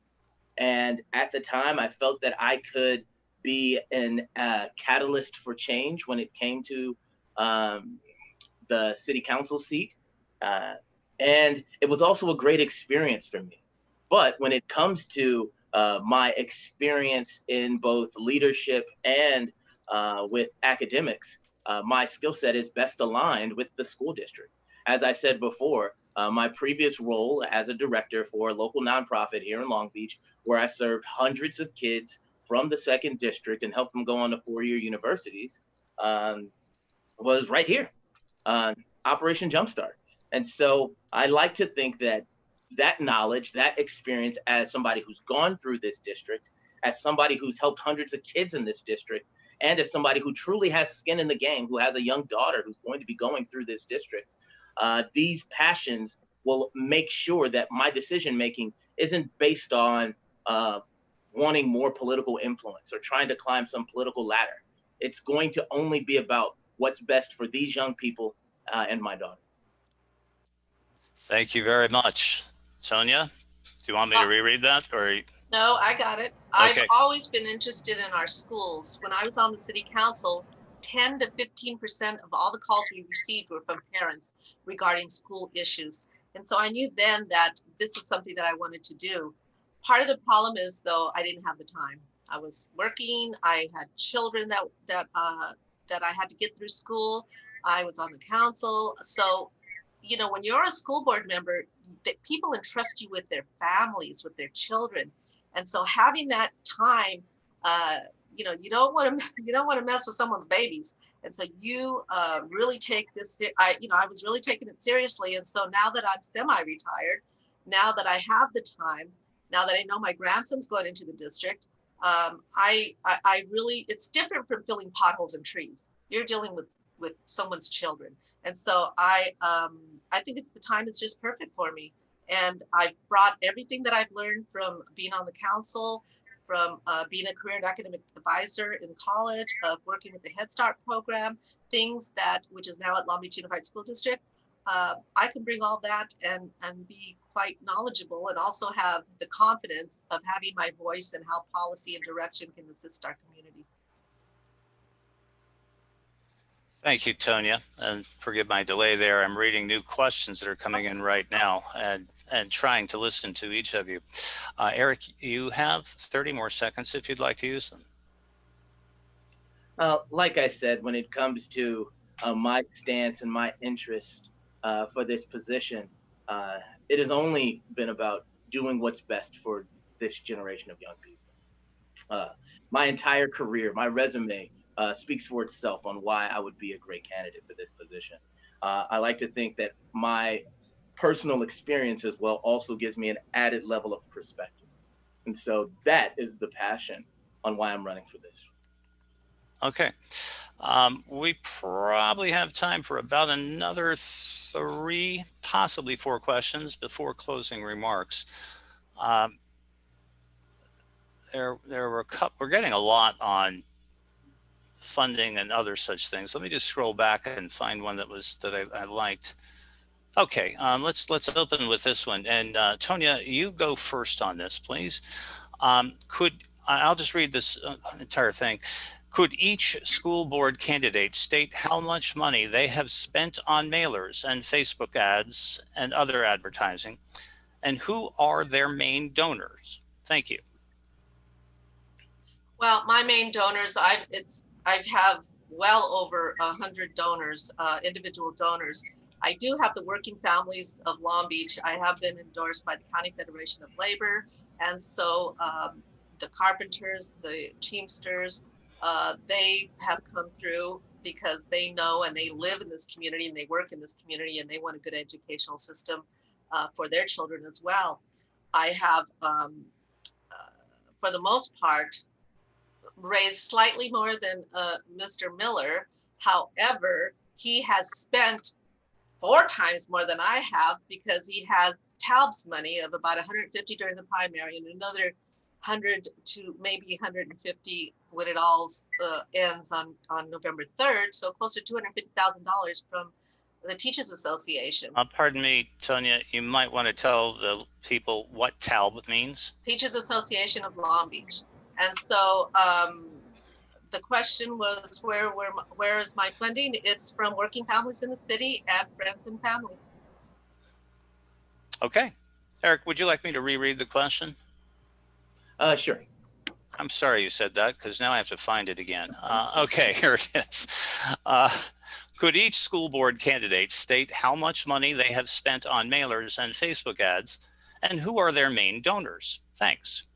And at the time, I felt that I could be an catalyst for change when it came to the city council seat. And it was also a great experience for me. But when it comes to my experience in both leadership and with academics, my skill set is best aligned with the school district. As I said before, my previous role as a director for a local nonprofit here in Long Beach, where I served hundreds of kids from the 2nd district and helped them go on to 4-year universities, was right here, Operation Jumpstart. And so I like to think that that knowledge, that experience as somebody who's gone through this district, as somebody who's helped hundreds of kids in this district, and as somebody who truly has skin in the game, who has a young daughter who's going to be going through this district, these passions will make sure that my decision-making isn't based on wanting more political influence or trying to climb some political ladder. It's going to only be about what's best for these young people and my daughter. Thank you very much. Sonia, do you want me to reread that, or? No, I got it. Okay. I've always been interested in our schools. When I was on the city council, 10 to 15% of all the calls we received were from parents regarding school issues. And so I knew then that this was something that I wanted to do. Part of the problem is, though, I didn't have the time. I was working. I had children that I had to get through school. I was on the council. So, you know, when you're a school board member, that people entrust you with their families, with their children. And so having that time, you know, you don't want to mess with someone's babies. And so you really take this, I was really taking it seriously. And so now that I'm semi-retired, now that I have the time, now that I know my grandson's going into the district, I really, it's different from filling potholes and trees. You're dealing with someone's children. And so I think the time is just perfect for me. And I've brought everything that I've learned from being on the council, from being a career and academic advisor in college, of working with the Head Start program, which is now at Long Beach Unified School District. I can bring all that and be quite knowledgeable, and also have the confidence of having my voice and how policy and direction can assist our community. Thank you, Tonya, and forgive my delay there. I'm reading new questions that are coming in right now and trying to listen to each of you. Eric, you have 30 more seconds if you'd like to use them. Like I said, when it comes to my stance and my interest for this position, it has only been about doing what's best for this generation of young people. My entire career, my resume speaks for itself on why I would be a great candidate for this position. I like to think that my personal experience as well also gives me an added level of perspective. And so that is the passion on why I'm running for this. Okay. We probably have time for about another 3, possibly 4 questions before closing remarks. There were a couple, we're getting a lot on funding and other such things. Let me just scroll back and find one that I liked. Okay, let's open with this one. And Tonya, you go first on this, please. I'll just read this entire thing. Could each school board candidate state how much money they have spent on mailers and Facebook ads and other advertising, and who are their main donors? Thank you. Well, my main donors, I have well over 100 donors, individual donors. I do have the Working Families of Long Beach. I have been endorsed by the County Federation of Labor. And so the carpenters, the Teamsters, they have come through because they know and they live in this community and they work in this community and they want a good educational system for their children as well. I have, for the most part, raised slightly more than Mr. Miller. However, he has spent 4 times more than I have, because he has TALB's money of about 150 during the primary and another 100 to maybe 150 when it all ends on November 3rd. So close to $250,000 from the Teachers Association. Pardon me, Tonya, you might want to tell the people what TALB means. Teachers Association of Long Beach. And so the question was, where is my funding? It's from Working Families in the City and Friends and Family. Okay. Eric, would you like me to reread the question? Sure. I'm sorry you said that, because now I have to find it again. Okay, here it is. Could each school board candidate state how much money they have spent on mailers and Facebook ads, and who are their main donors? Thanks.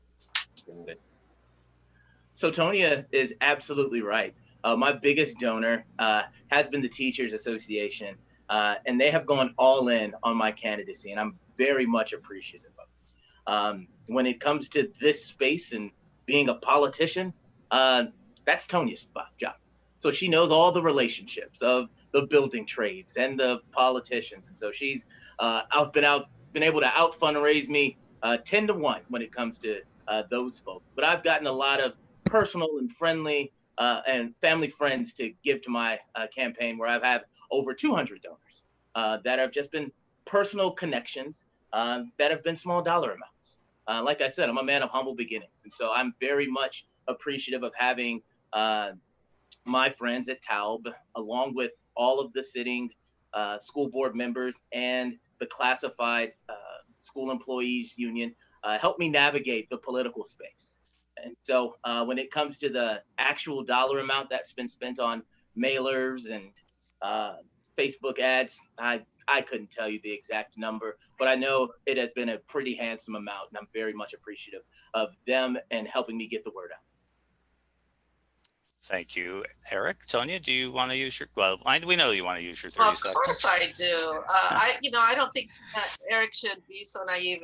So Tonya is absolutely right. My biggest donor has been the Teachers Association, and they have gone all in on my candidacy, and I'm very much appreciative of it. When it comes to this space and being a politician, that's Tonya's job. So she knows all the relationships of the building trades and the politicians, and so she's been able to out fundraise me 10 to 1 when it comes to those folks. But I've gotten a lot of personal and friendly and family friends to give to my campaign, where I've had over 200 donors that have just been personal connections that have been small dollar amounts. Like I said, I'm a man of humble beginnings, and so I'm very much appreciative of having my friends at TALB, along with all of the sitting school board members and the classified school employees union, help me navigate the political space. And so when it comes to the actual dollar amount that's been spent on mailers and Facebook ads, I I couldn't tell you the exact number, but I know it has been a pretty handsome amount, and I'm very much appreciative of them and helping me get the word out. Thank you, Eric. Tonya, do you want to use your, well, we know you want to use your 30 Well, of seconds. course I do. I don't think that Eric should be so naive.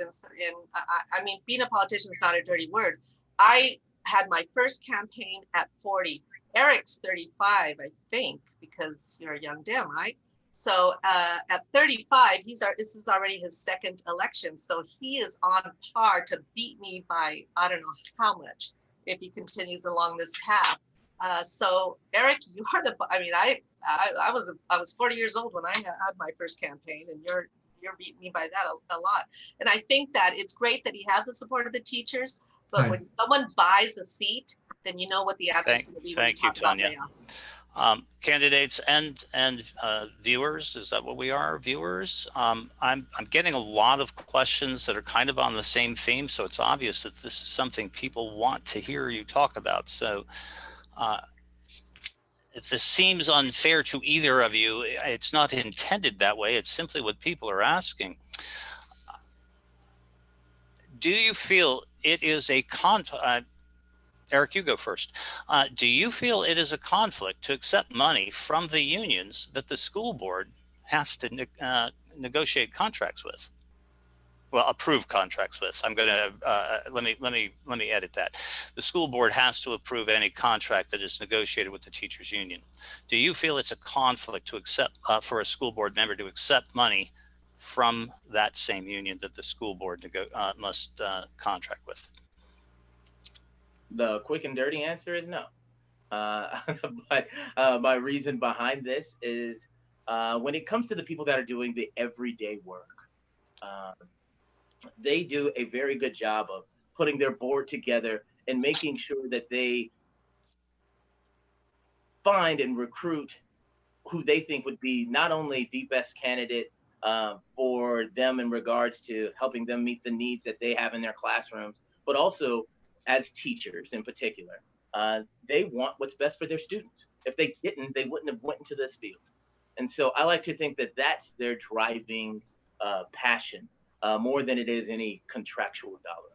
I mean, being a politician is not a dirty word. I had my first campaign at 40. Eric's 35, I think, because you're a young Dem, right? So at 35, this is already his second election. So he is on par to beat me by, I don't know how much, if he continues along this path. So Eric, you are I was 40 years old when I had my first campaign, and you're beating me by that a lot. And I think that it's great that he has the support of the teachers, but when someone buys a seat, then you know what the answer is going to be when you talk about layoffs. Candidates and viewers, is that what we are, viewers? I'm getting a lot of questions that are kind of on the same theme, so it's obvious that this is something people want to hear you talk about. So if this seems unfair to either of you, it's not intended that way. It's simply what people are asking. Do you feel it is a Eric, you go first. Do you feel it is a conflict to accept money from the unions that the school board has to negotiate contracts with? Well, approve contracts with. I'm going to let me edit that. The school board has to approve any contract that is negotiated with the teachers union. Do you feel it's a conflict to accept for a school board member to accept money from that same union that the school board must contract with? The quick and dirty answer is no. But my reason behind this is when it comes to the people that are doing the everyday work, they do a very good job of putting their board together and making sure that they find and recruit who they think would be not only the best candidate for them in regards to helping them meet the needs that they have in their classrooms, but also as teachers in particular. They want what's best for their students. If they didn't, they wouldn't have went into this field. And so I like to think that that's their driving passion more than it is any contractual dollar.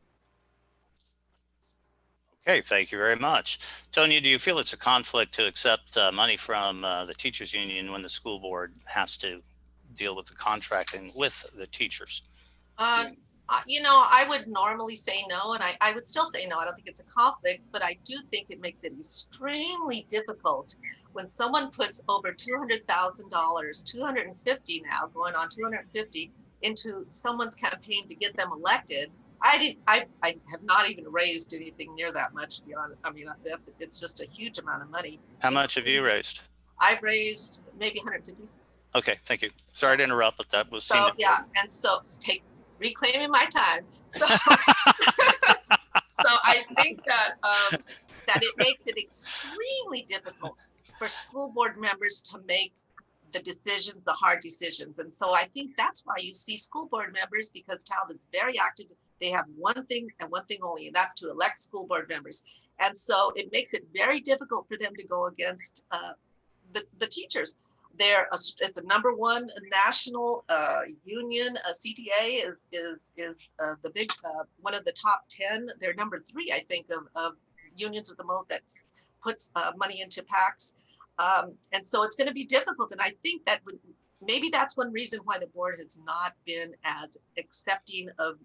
Okay, thank you very much. Tonya, do you feel it's a conflict to accept money from the teachers union when the school board has to deal with the contracting with the teachers? I would normally say no, and I would still say no. I don't think it's a conflict, but I do think it makes it extremely difficult when someone puts over $200,000, $250 now, going on $250 into someone's campaign to get them elected. I have not even raised anything near that much, to be honest. I mean, it's just a huge amount of money. How much have you raised? I've raised maybe 150. Okay, thank you. Sorry to interrupt, but that was so yeah, and so reclaiming my time. So, so I think that that it makes it extremely difficult for school board members to make the decisions, the hard decisions. And so I think that's why you see school board members, because Talbot's very active. They have one thing and one thing only, and that's to elect school board members. And so it makes it very difficult for them to go against the teachers. It's a number one national union. CTA is the big one of the top 10. They're number 3, I think, of unions at the most that puts money into PACs. And so it's going to be difficult. And I think that maybe that's one reason why the board has not been as accepting of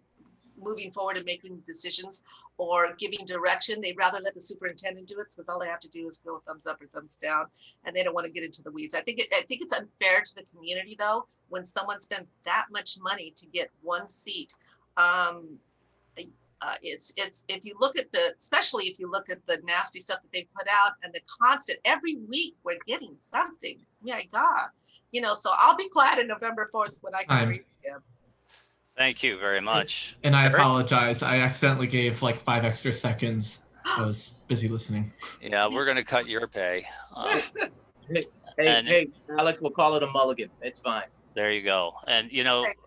moving forward and making decisions or giving direction. They'd rather let the superintendent do it, because all they have to do is go thumbs up or thumbs down, and they don't want to get into the weeds. I think it's unfair to the community, though, when someone spends that much money to get one seat. It's if you look at especially if you look at the nasty stuff that they put out and the constant, every week we're getting something. My God, so I'll be glad in November 4th when I can read them. Thank you very much. And I apologize. I accidentally gave like 5 extra seconds. I was busy listening. Yeah, we're going to cut your pay. Hey, Alex, we'll call it a mulligan. It's fine. There you go. And,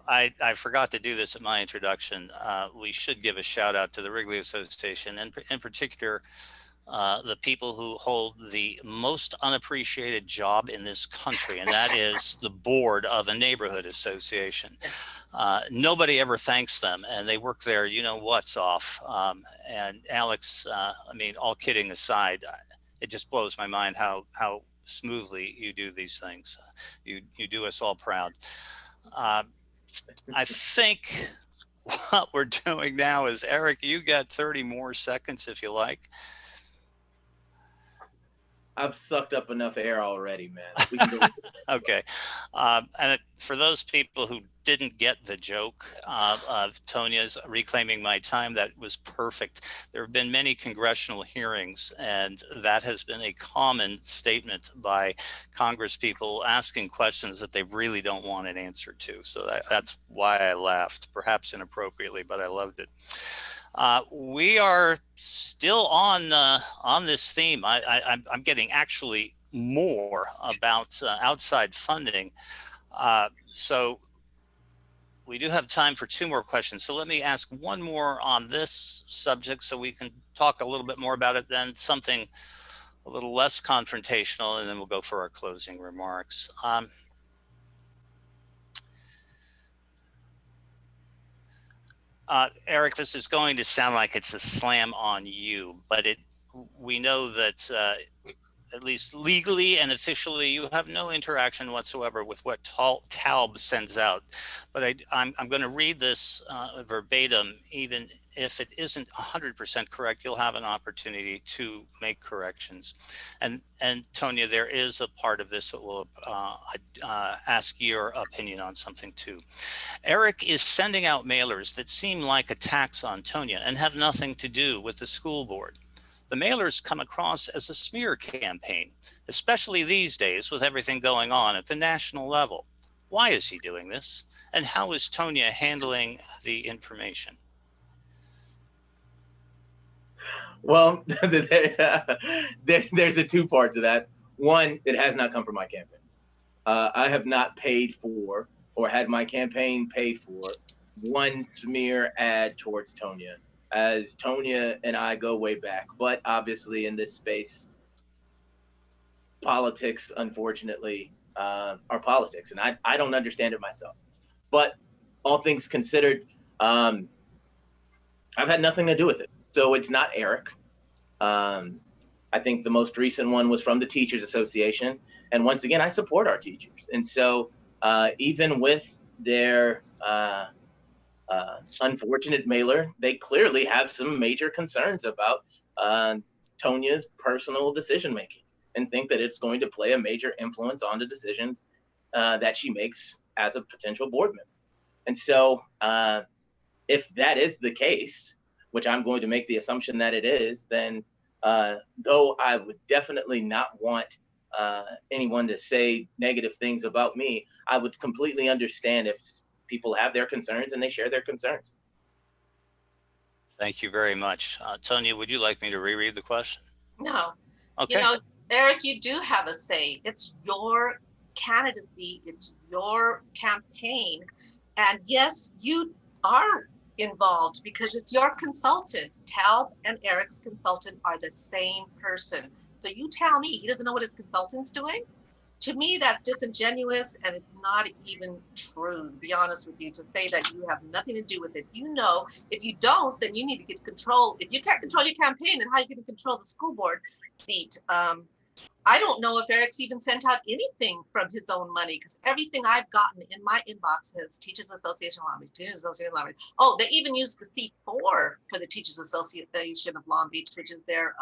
I forgot to do this at my introduction. We should give a shout out to the Wrigley Association, and in particular, the people who hold the most unappreciated job in this country, and that is the board of a neighborhood association. Nobody ever thanks them, and they work their what's off. And Alex, I mean, all kidding aside, it just blows my mind how smoothly you do these things. You do us all proud. I think what we're doing now is, Eric, you got 30 more seconds if you like. I've sucked up enough air already, man. We can go. Okay. For those people who didn't get the joke of Tonia's reclaiming my time, that was perfect. There have been many congressional hearings, and that has been a common statement by Congress people asking questions that they really don't want an answer to. So that's why I laughed, perhaps inappropriately, but I loved it. We are still on this theme. I'm getting actually more about outside funding. So we do have time for 2 more questions. So let me ask one more on this subject so we can talk a little bit more about it, then something a little less confrontational, and then we'll go for our closing remarks. Eric, this is going to sound like it's a slam on you, but we know that at least legally and officially, you have no interaction whatsoever with what TALB sends out. But I'm going to read this verbatim. Even if it isn't 100% correct, you'll have an opportunity to make corrections. And Tonia, there is a part of this that will ask your opinion on something too. Eric is sending out mailers that seem like attacks on Tonia and have nothing to do with the school board. The mailers come across as a smear campaign, especially these days with everything going on at the national level. Why is he doing this? And how is Tonia handling the information? Well, there's a 2 parts to that. One, it has not come from my campaign. I have not paid for or had my campaign paid for one smear ad towards Tonia, as Tonia and I go way back. But obviously in this space, politics, unfortunately, are politics. And I don't understand it myself. But all things considered, I've had nothing to do with it. So it's not Eric. I think the most recent one was from the Teachers Association. And once again, I support our teachers. And so even with their unfortunate mailer, they clearly have some major concerns about Tonia's personal decision-making and think that it's going to play a major influence on the decisions that she makes as a potential board member. And so if that is the case, which I'm going to make the assumption that it is, then though I would definitely not want anyone to say negative things about me, I would completely understand if people have their concerns and they share their concerns. Thank you very much. Tonia, would you like me to reread the question? No. Okay. Eric, you do have a say. It's your candidacy. It's your campaign. And yes, you are involved because it's your consultant. Tal and Eric's consultant are the same person. So you tell me he doesn't know what his consultant's doing? To me, that's disingenuous, and it's not even true, to be honest with you, to say that you have nothing to do with it. If you don't, then you need to get control. If you can't control your campaign, then how are you going to control the school board seat? I don't know if Eric's even sent out anything from his own money, because everything I've gotten in my inbox has Teachers Association Long Beach, Teachers Association Long Beach. Oh, they even used the C4 for the Teachers Association of Long Beach, which is their,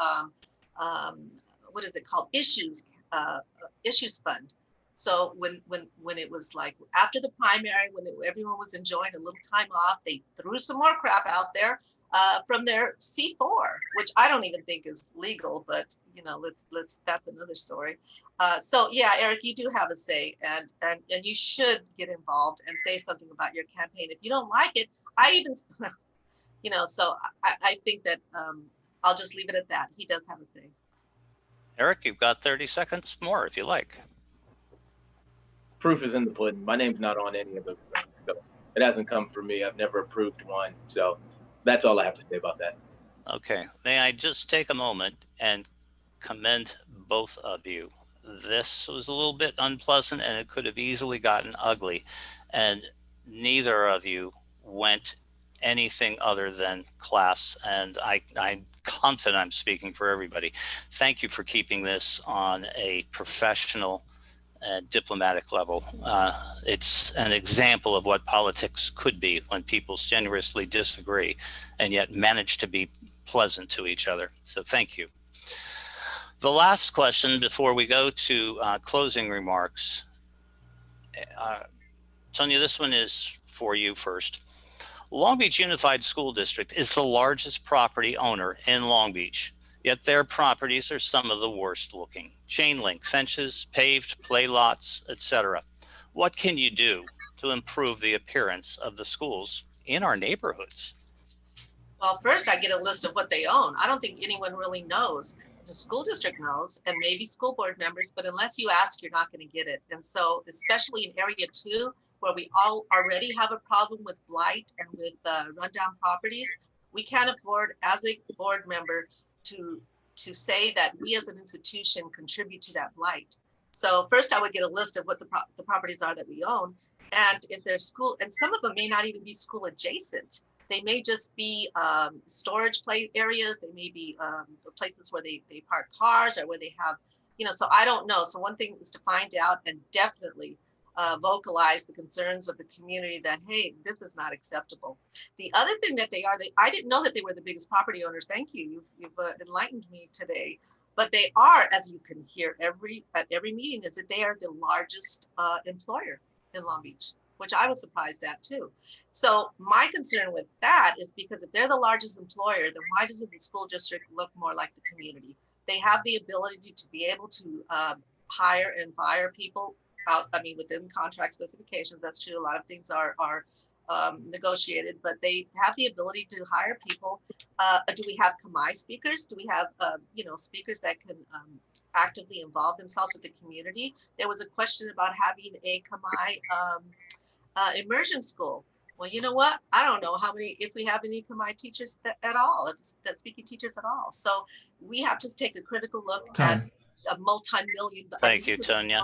what is it called? Issues fund. So when it was like after the primary, when everyone was enjoying a little time off, they threw some more crap out there from their C4, which I don't even think is legal, but that's another story. So yeah, Eric, you do have a say, and you should get involved and say something about your campaign. If you don't like it, so I think that I'll just leave it at that. He does have a say. Eric, you've got 30 seconds more if you like. Proof is in the pudding. My name's not on any of those things. So it hasn't come from me. I've never approved one. So that's all I have to say about that. Okay, may I just take a moment and commend both of you. This was a little bit unpleasant and it could have easily gotten ugly, and neither of you went anything other than class. And I'm confident I'm speaking for everybody. Thank you for keeping this on a professional and diplomatic level. It's an example of what politics could be when people strenuously disagree and yet manage to be pleasant to each other. So thank you. The last question before we go to closing remarks. Tonya, this one is for you first. Long Beach Unified School District is the largest property owner in Long Beach, yet their properties are some of the worst looking. Chain link fences, paved play lots, etc. What can you do to improve the appearance of the schools in our neighborhoods? Well, first I get a list of what they own. I don't think anyone really knows. The school district knows, and maybe school board members, but unless you ask, you're not going to get it. And so, especially in Area 2, where we all already have a problem with blight and with rundown properties, we can't afford, as a board member, to say that we as an institution contribute to that blight. So first I would get a list of what the properties are that we own. And if they're school, and some of them may not even be school adjacent. They may just be storage play areas. They may be places where they park cars or where they have, so I don't know. So one thing is to find out and definitely vocalize the concerns of the community that, hey, this is not acceptable. The other thing that I didn't know that they were the biggest property owners. Thank you. You've enlightened me today. But they are, as you can hear at every meeting, is that they are the largest employer in Long Beach, which I was surprised at too. So my concern with that is because if they're the largest employer, then why doesn't the school district look more like the community? They have the ability to be able to hire and fire people out, within contract specifications. That's true. A lot of things are negotiated, but they have the ability to hire people. Do we have Khmer speakers? Do we have, speakers that can actively involve themselves with the community? There was a question about having a Khmer immersion school. Well, you know what? I don't know if we have any Khmer teachers at all, that speaking teachers at all. So we have to take a critical look at a multi-million. Thank you, Tonya.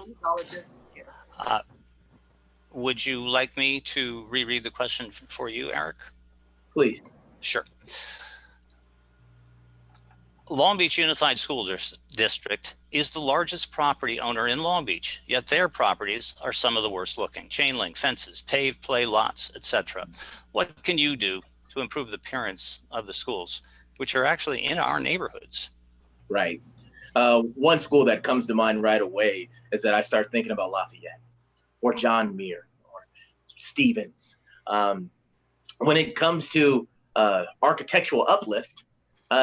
Would you like me to reread the question for you, Eric? Please. Sure. Long Beach Unified School District is the largest property owner in Long Beach, yet their properties are some of the worst looking. Chain link fences, paved play lots, etc. What can you do to improve the appearance of the schools, which are actually in our neighborhoods? Right. One school that comes to mind right away is that I start thinking about Lafayette or John Muir or Stevens. When it comes to architectural uplift,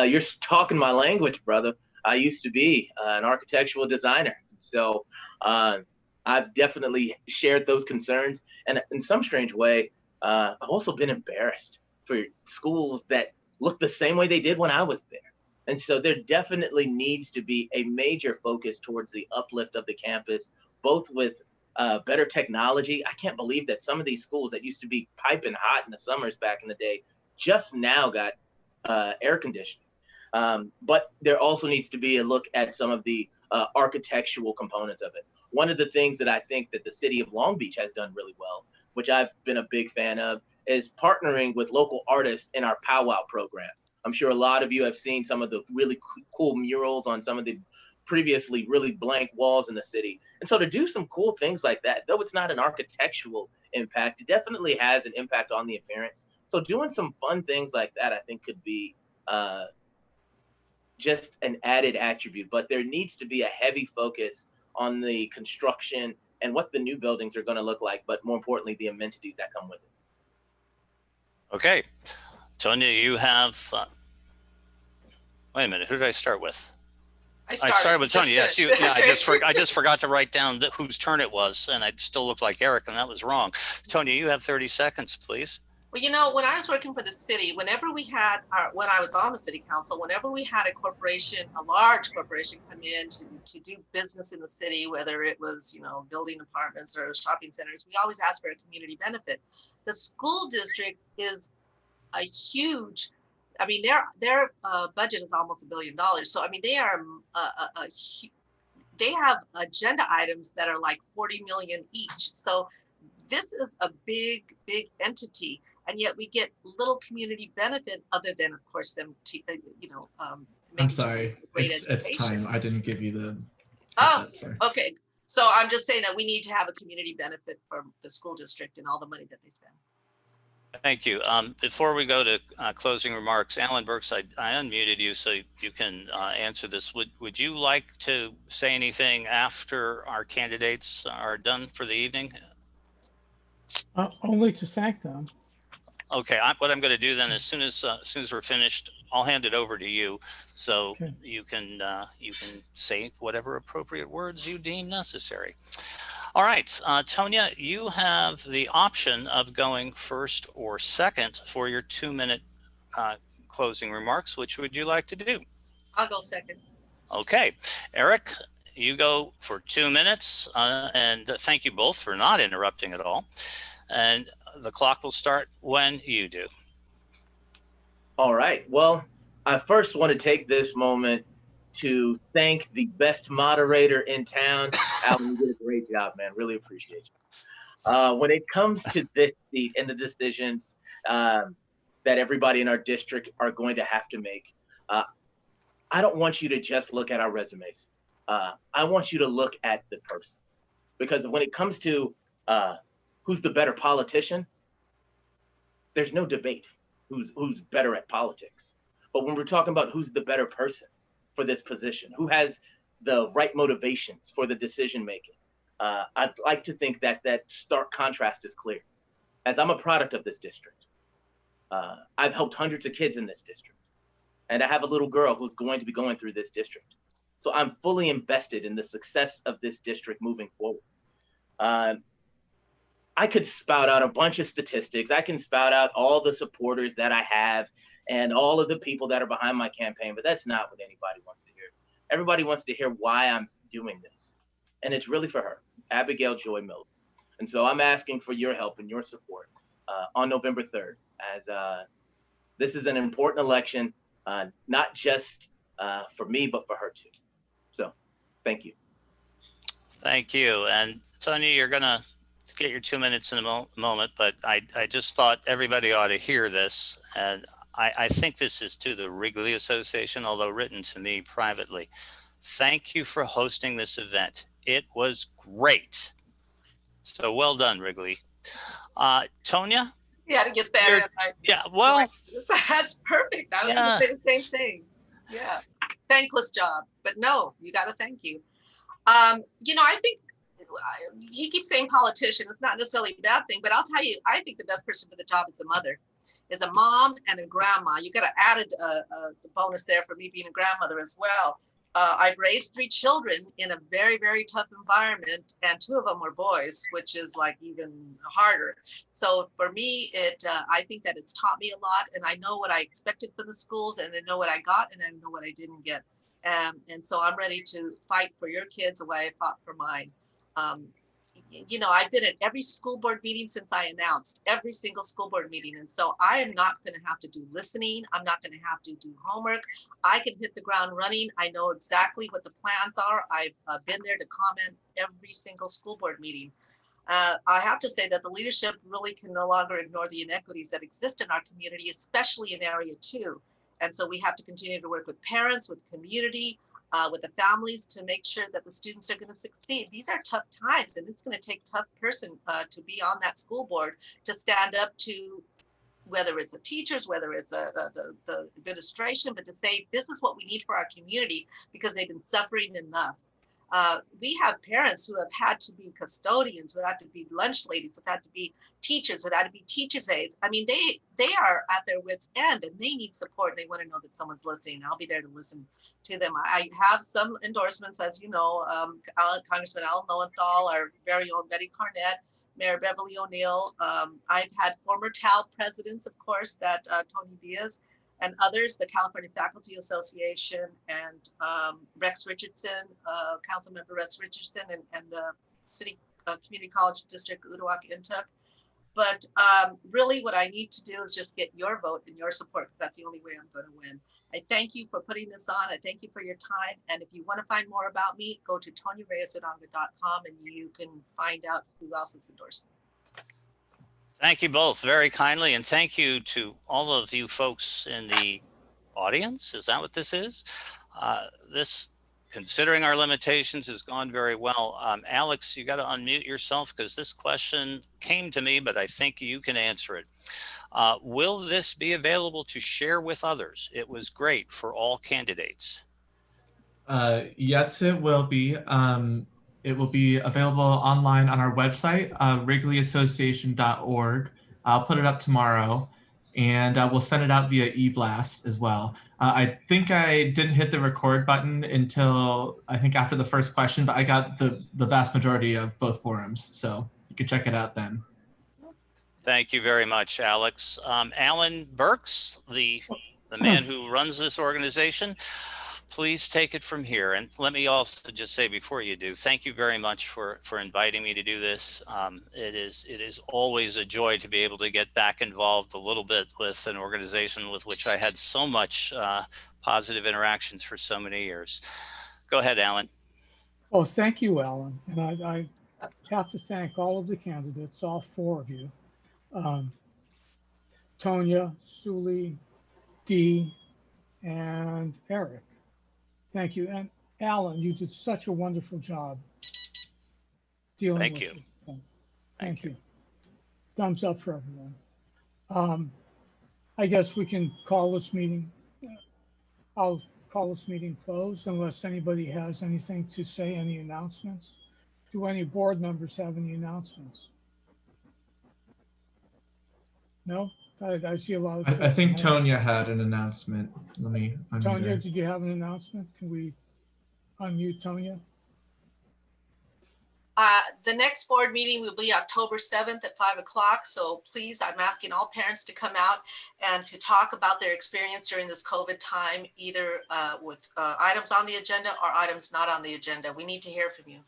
you're talking my language, brother. I used to be an architectural designer. So I've definitely shared those concerns. And in some strange way, I've also been embarrassed for schools that look the same way they did when I was there. And so there definitely needs to be a major focus towards the uplift of the campus, both with better technology. I can't believe that some of these schools that used to be piping hot in the summers back in the day just now got air conditioning. But there also needs to be a look at some of the architectural components of it. One of the things that I think that the city of Long Beach has done really well, which I've been a big fan of, is partnering with local artists in our powwow program. I'm sure a lot of you have seen some of the really cool murals on some of the previously really blank walls in the city. And so to do some cool things like that, though it's not an architectural impact, it definitely has an impact on the appearance. So doing some fun things like that, I think could be just an added attribute, but there needs to be a heavy focus on the construction and what the new buildings are going to look like, but more importantly, the amenities that come with it. Okay. Tonya, you have, wait a minute, who did I start with? I started with Tonya. Yes, you. Yeah, I just forgot to write down whose turn it was, and I still looked like Eric, and that was wrong. Tonya, you have 30 seconds, please. Well, when I was working for the city, when I was on the city council, whenever we had a large corporation come in to do business in the city, whether it was, building apartments or shopping centers, we always asked for a community benefit. The school district is a huge I mean, their budget is almost $1 billion. So I mean, they are they have agenda items that are like 40 million each. So this is a big entity, and yet we get little community benefit other than, of course, them I'm sorry, great it's education. time. I didn't give you the. Oh, sorry. okay. So I'm just saying that we need to have a community benefit from the school district and all the money that they spend. Thank you. Before we go to closing remarks, Alan Burks, I unmuted you so you can answer this. Would you like to say anything after our candidates are done for the evening? Only to thank them. Okay, what I'm going to do then, as soon as we're finished, I'll hand it over to you, so Okay. you can say whatever appropriate words you deem necessary. All right, Tonya, you have the option of going first or second for your 2-minute closing remarks. Which would you like to do? I'll go second. Okay, Eric, you go for 2 minutes, and thank you both for not interrupting at all. And the clock will start when you do. All right. Well, I first want to take this moment to thank the best moderator in town. Alan, you did a great job, man. Really appreciate you. When it comes to this seat and the decisions that everybody in our district are going to have to make, I don't want you to just look at our resumes. I want you to look at the person, because when it comes to who's the better politician, there's no debate who's better at politics. But when we're talking about who's the better person for this position, who has the right motivations for the decision making, I'd like to think that that stark contrast is clear. As I'm a product of this district, I've helped hundreds of kids in this district, and I have a little girl who's going to be going through this district. So I'm fully invested in the success of this district moving forward. I could spout out a bunch of statistics. I can spout out all the supporters that I have and all of the people that are behind my campaign, but that's not what anybody wants to hear. Everybody wants to hear why I'm doing this. And it's really for her, Abigail Joy Miller. And so I'm asking for your help and your support on November 3rd, as this is an important election, not just for me, but for her too. So thank you. Thank you. And Tonya, you're going to get your 2 minutes in a moment, but I just thought everybody ought to hear this. And I think this is to the Wrigley Association, although written to me privately. Thank you for hosting this event. It was great. So well done, Wrigley. Tonya? Yeah, to get that. Yeah, well. That's perfect. I was going to say the same thing. Yeah. Thankless job. But no, you got to thank you. I think he keeps saying politician. It's not necessarily a bad thing, but I'll tell you, I think the best person for the job is a mother, is a mom and a grandma. You got to add a bonus there for me being a grandmother as well. I've raised 3 children in a very, very tough environment, and 2 of them were boys, which is like even harder. So for me, I think that it's taught me a lot, and I know what I expected from the schools, and I know what I got, and I know what I didn't get. And so I'm ready to fight for your kids the way I fought for mine. I've been at every school board meeting since I announced, every single school board meeting. And so I am not going to have to do listening. I'm not going to have to do homework. I can hit the ground running. I know exactly what the plans are. I've been there to comment every single school board meeting. I have to say that the leadership really can no longer ignore the inequities that exist in our community, especially in Area 2. And so we have to continue to work with parents, with community, with the families to make sure that the students are going to succeed. These are tough times, and it's going to take a tough person to be on that school board to stand up to, whether it's the teachers, whether it's the administration, but to say, this is what we need for our community because they've been suffering enough. We have parents who have had to be custodians, who had to be lunch ladies, who had to be teachers, who had to be teachers' aides. I mean, they are at their wits' end, and they need support. They want to know that someone's listening. I'll be there to listen to them. I have some endorsements, as you know, Congressman Al Lowenthal, our very own Betty Carnett, Mayor Beverly O'Neill. I've had former TAL presidents, of course, that Tony Diaz, and others, the California Faculty Association, and Rex Richardson, Councilmember Rex Richardson, and the City Community College District, Udoak Intuk. But really what I need to do is just get your vote and your support, because that's the only way I'm going to win. I thank you for putting this on. I thank you for your time. And if you want to find more about me, go to toniareyesodonga.com and you can find out who else is endorsing. Thank you both very kindly. And thank you to all of you folks in the audience. Is that what this is? This, considering our limitations, has gone very well. Alex, you got to unmute yourself because this question came to me, but I think you can answer it. Will this be available to share with others? It was great for all candidates. Yes, it will be. It will be available online on our website, wrigley.association.org. I'll put it up tomorrow, and we'll send it out via e-blast as well. I think I didn't hit the record button until I think after the first question, but I got the vast majority of both forums, so you can check it out then. Thank you very much, Alex. Alan Burks, the man who runs this organization, please take it from here. And let me also just say before you do, thank you very much for inviting me to do this. It is always a joy to be able to get back involved a little bit with an organization with which I had so much positive interactions for so many years. Go ahead, Alan. Oh, thank you, Alan. And I have to thank all of the candidates, all four of you. Tonya, Suli, Dee, and Eric. Thank you. And Alan, you did such a wonderful job dealing with it. Thank you. Thumbs up for everyone. I guess we can call this meeting. I'll call this meeting closed unless anybody has anything to say, any announcements. Do any board members have any announcements? No? I see a lot of. I think Tonya had an announcement. Let me unmute Tonya, her. did you have an announcement? Can we unmute Tonya? The next board meeting will be October 7th at 5 o'clock. So please, I'm asking all parents to come out and to talk about their experience during this COVID time, either with items on the agenda or items not on the agenda. We need to hear from you.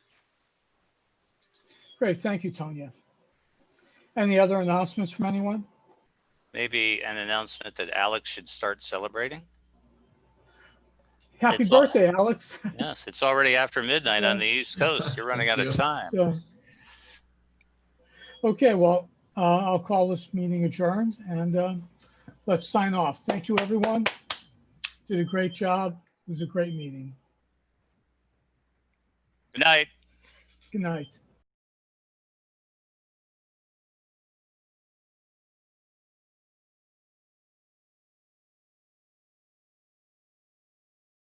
Great, thank you, Tonya. Any other announcements from anyone? Maybe an announcement that Alex should start celebrating. Happy birthday, Alex. Yes, it's already after midnight on the East Coast. You're running out of time. So, okay, well, I'll call this meeting adjourned and let's sign off. Thank you, everyone. Did a great job. It was a great meeting. Good night. Good night.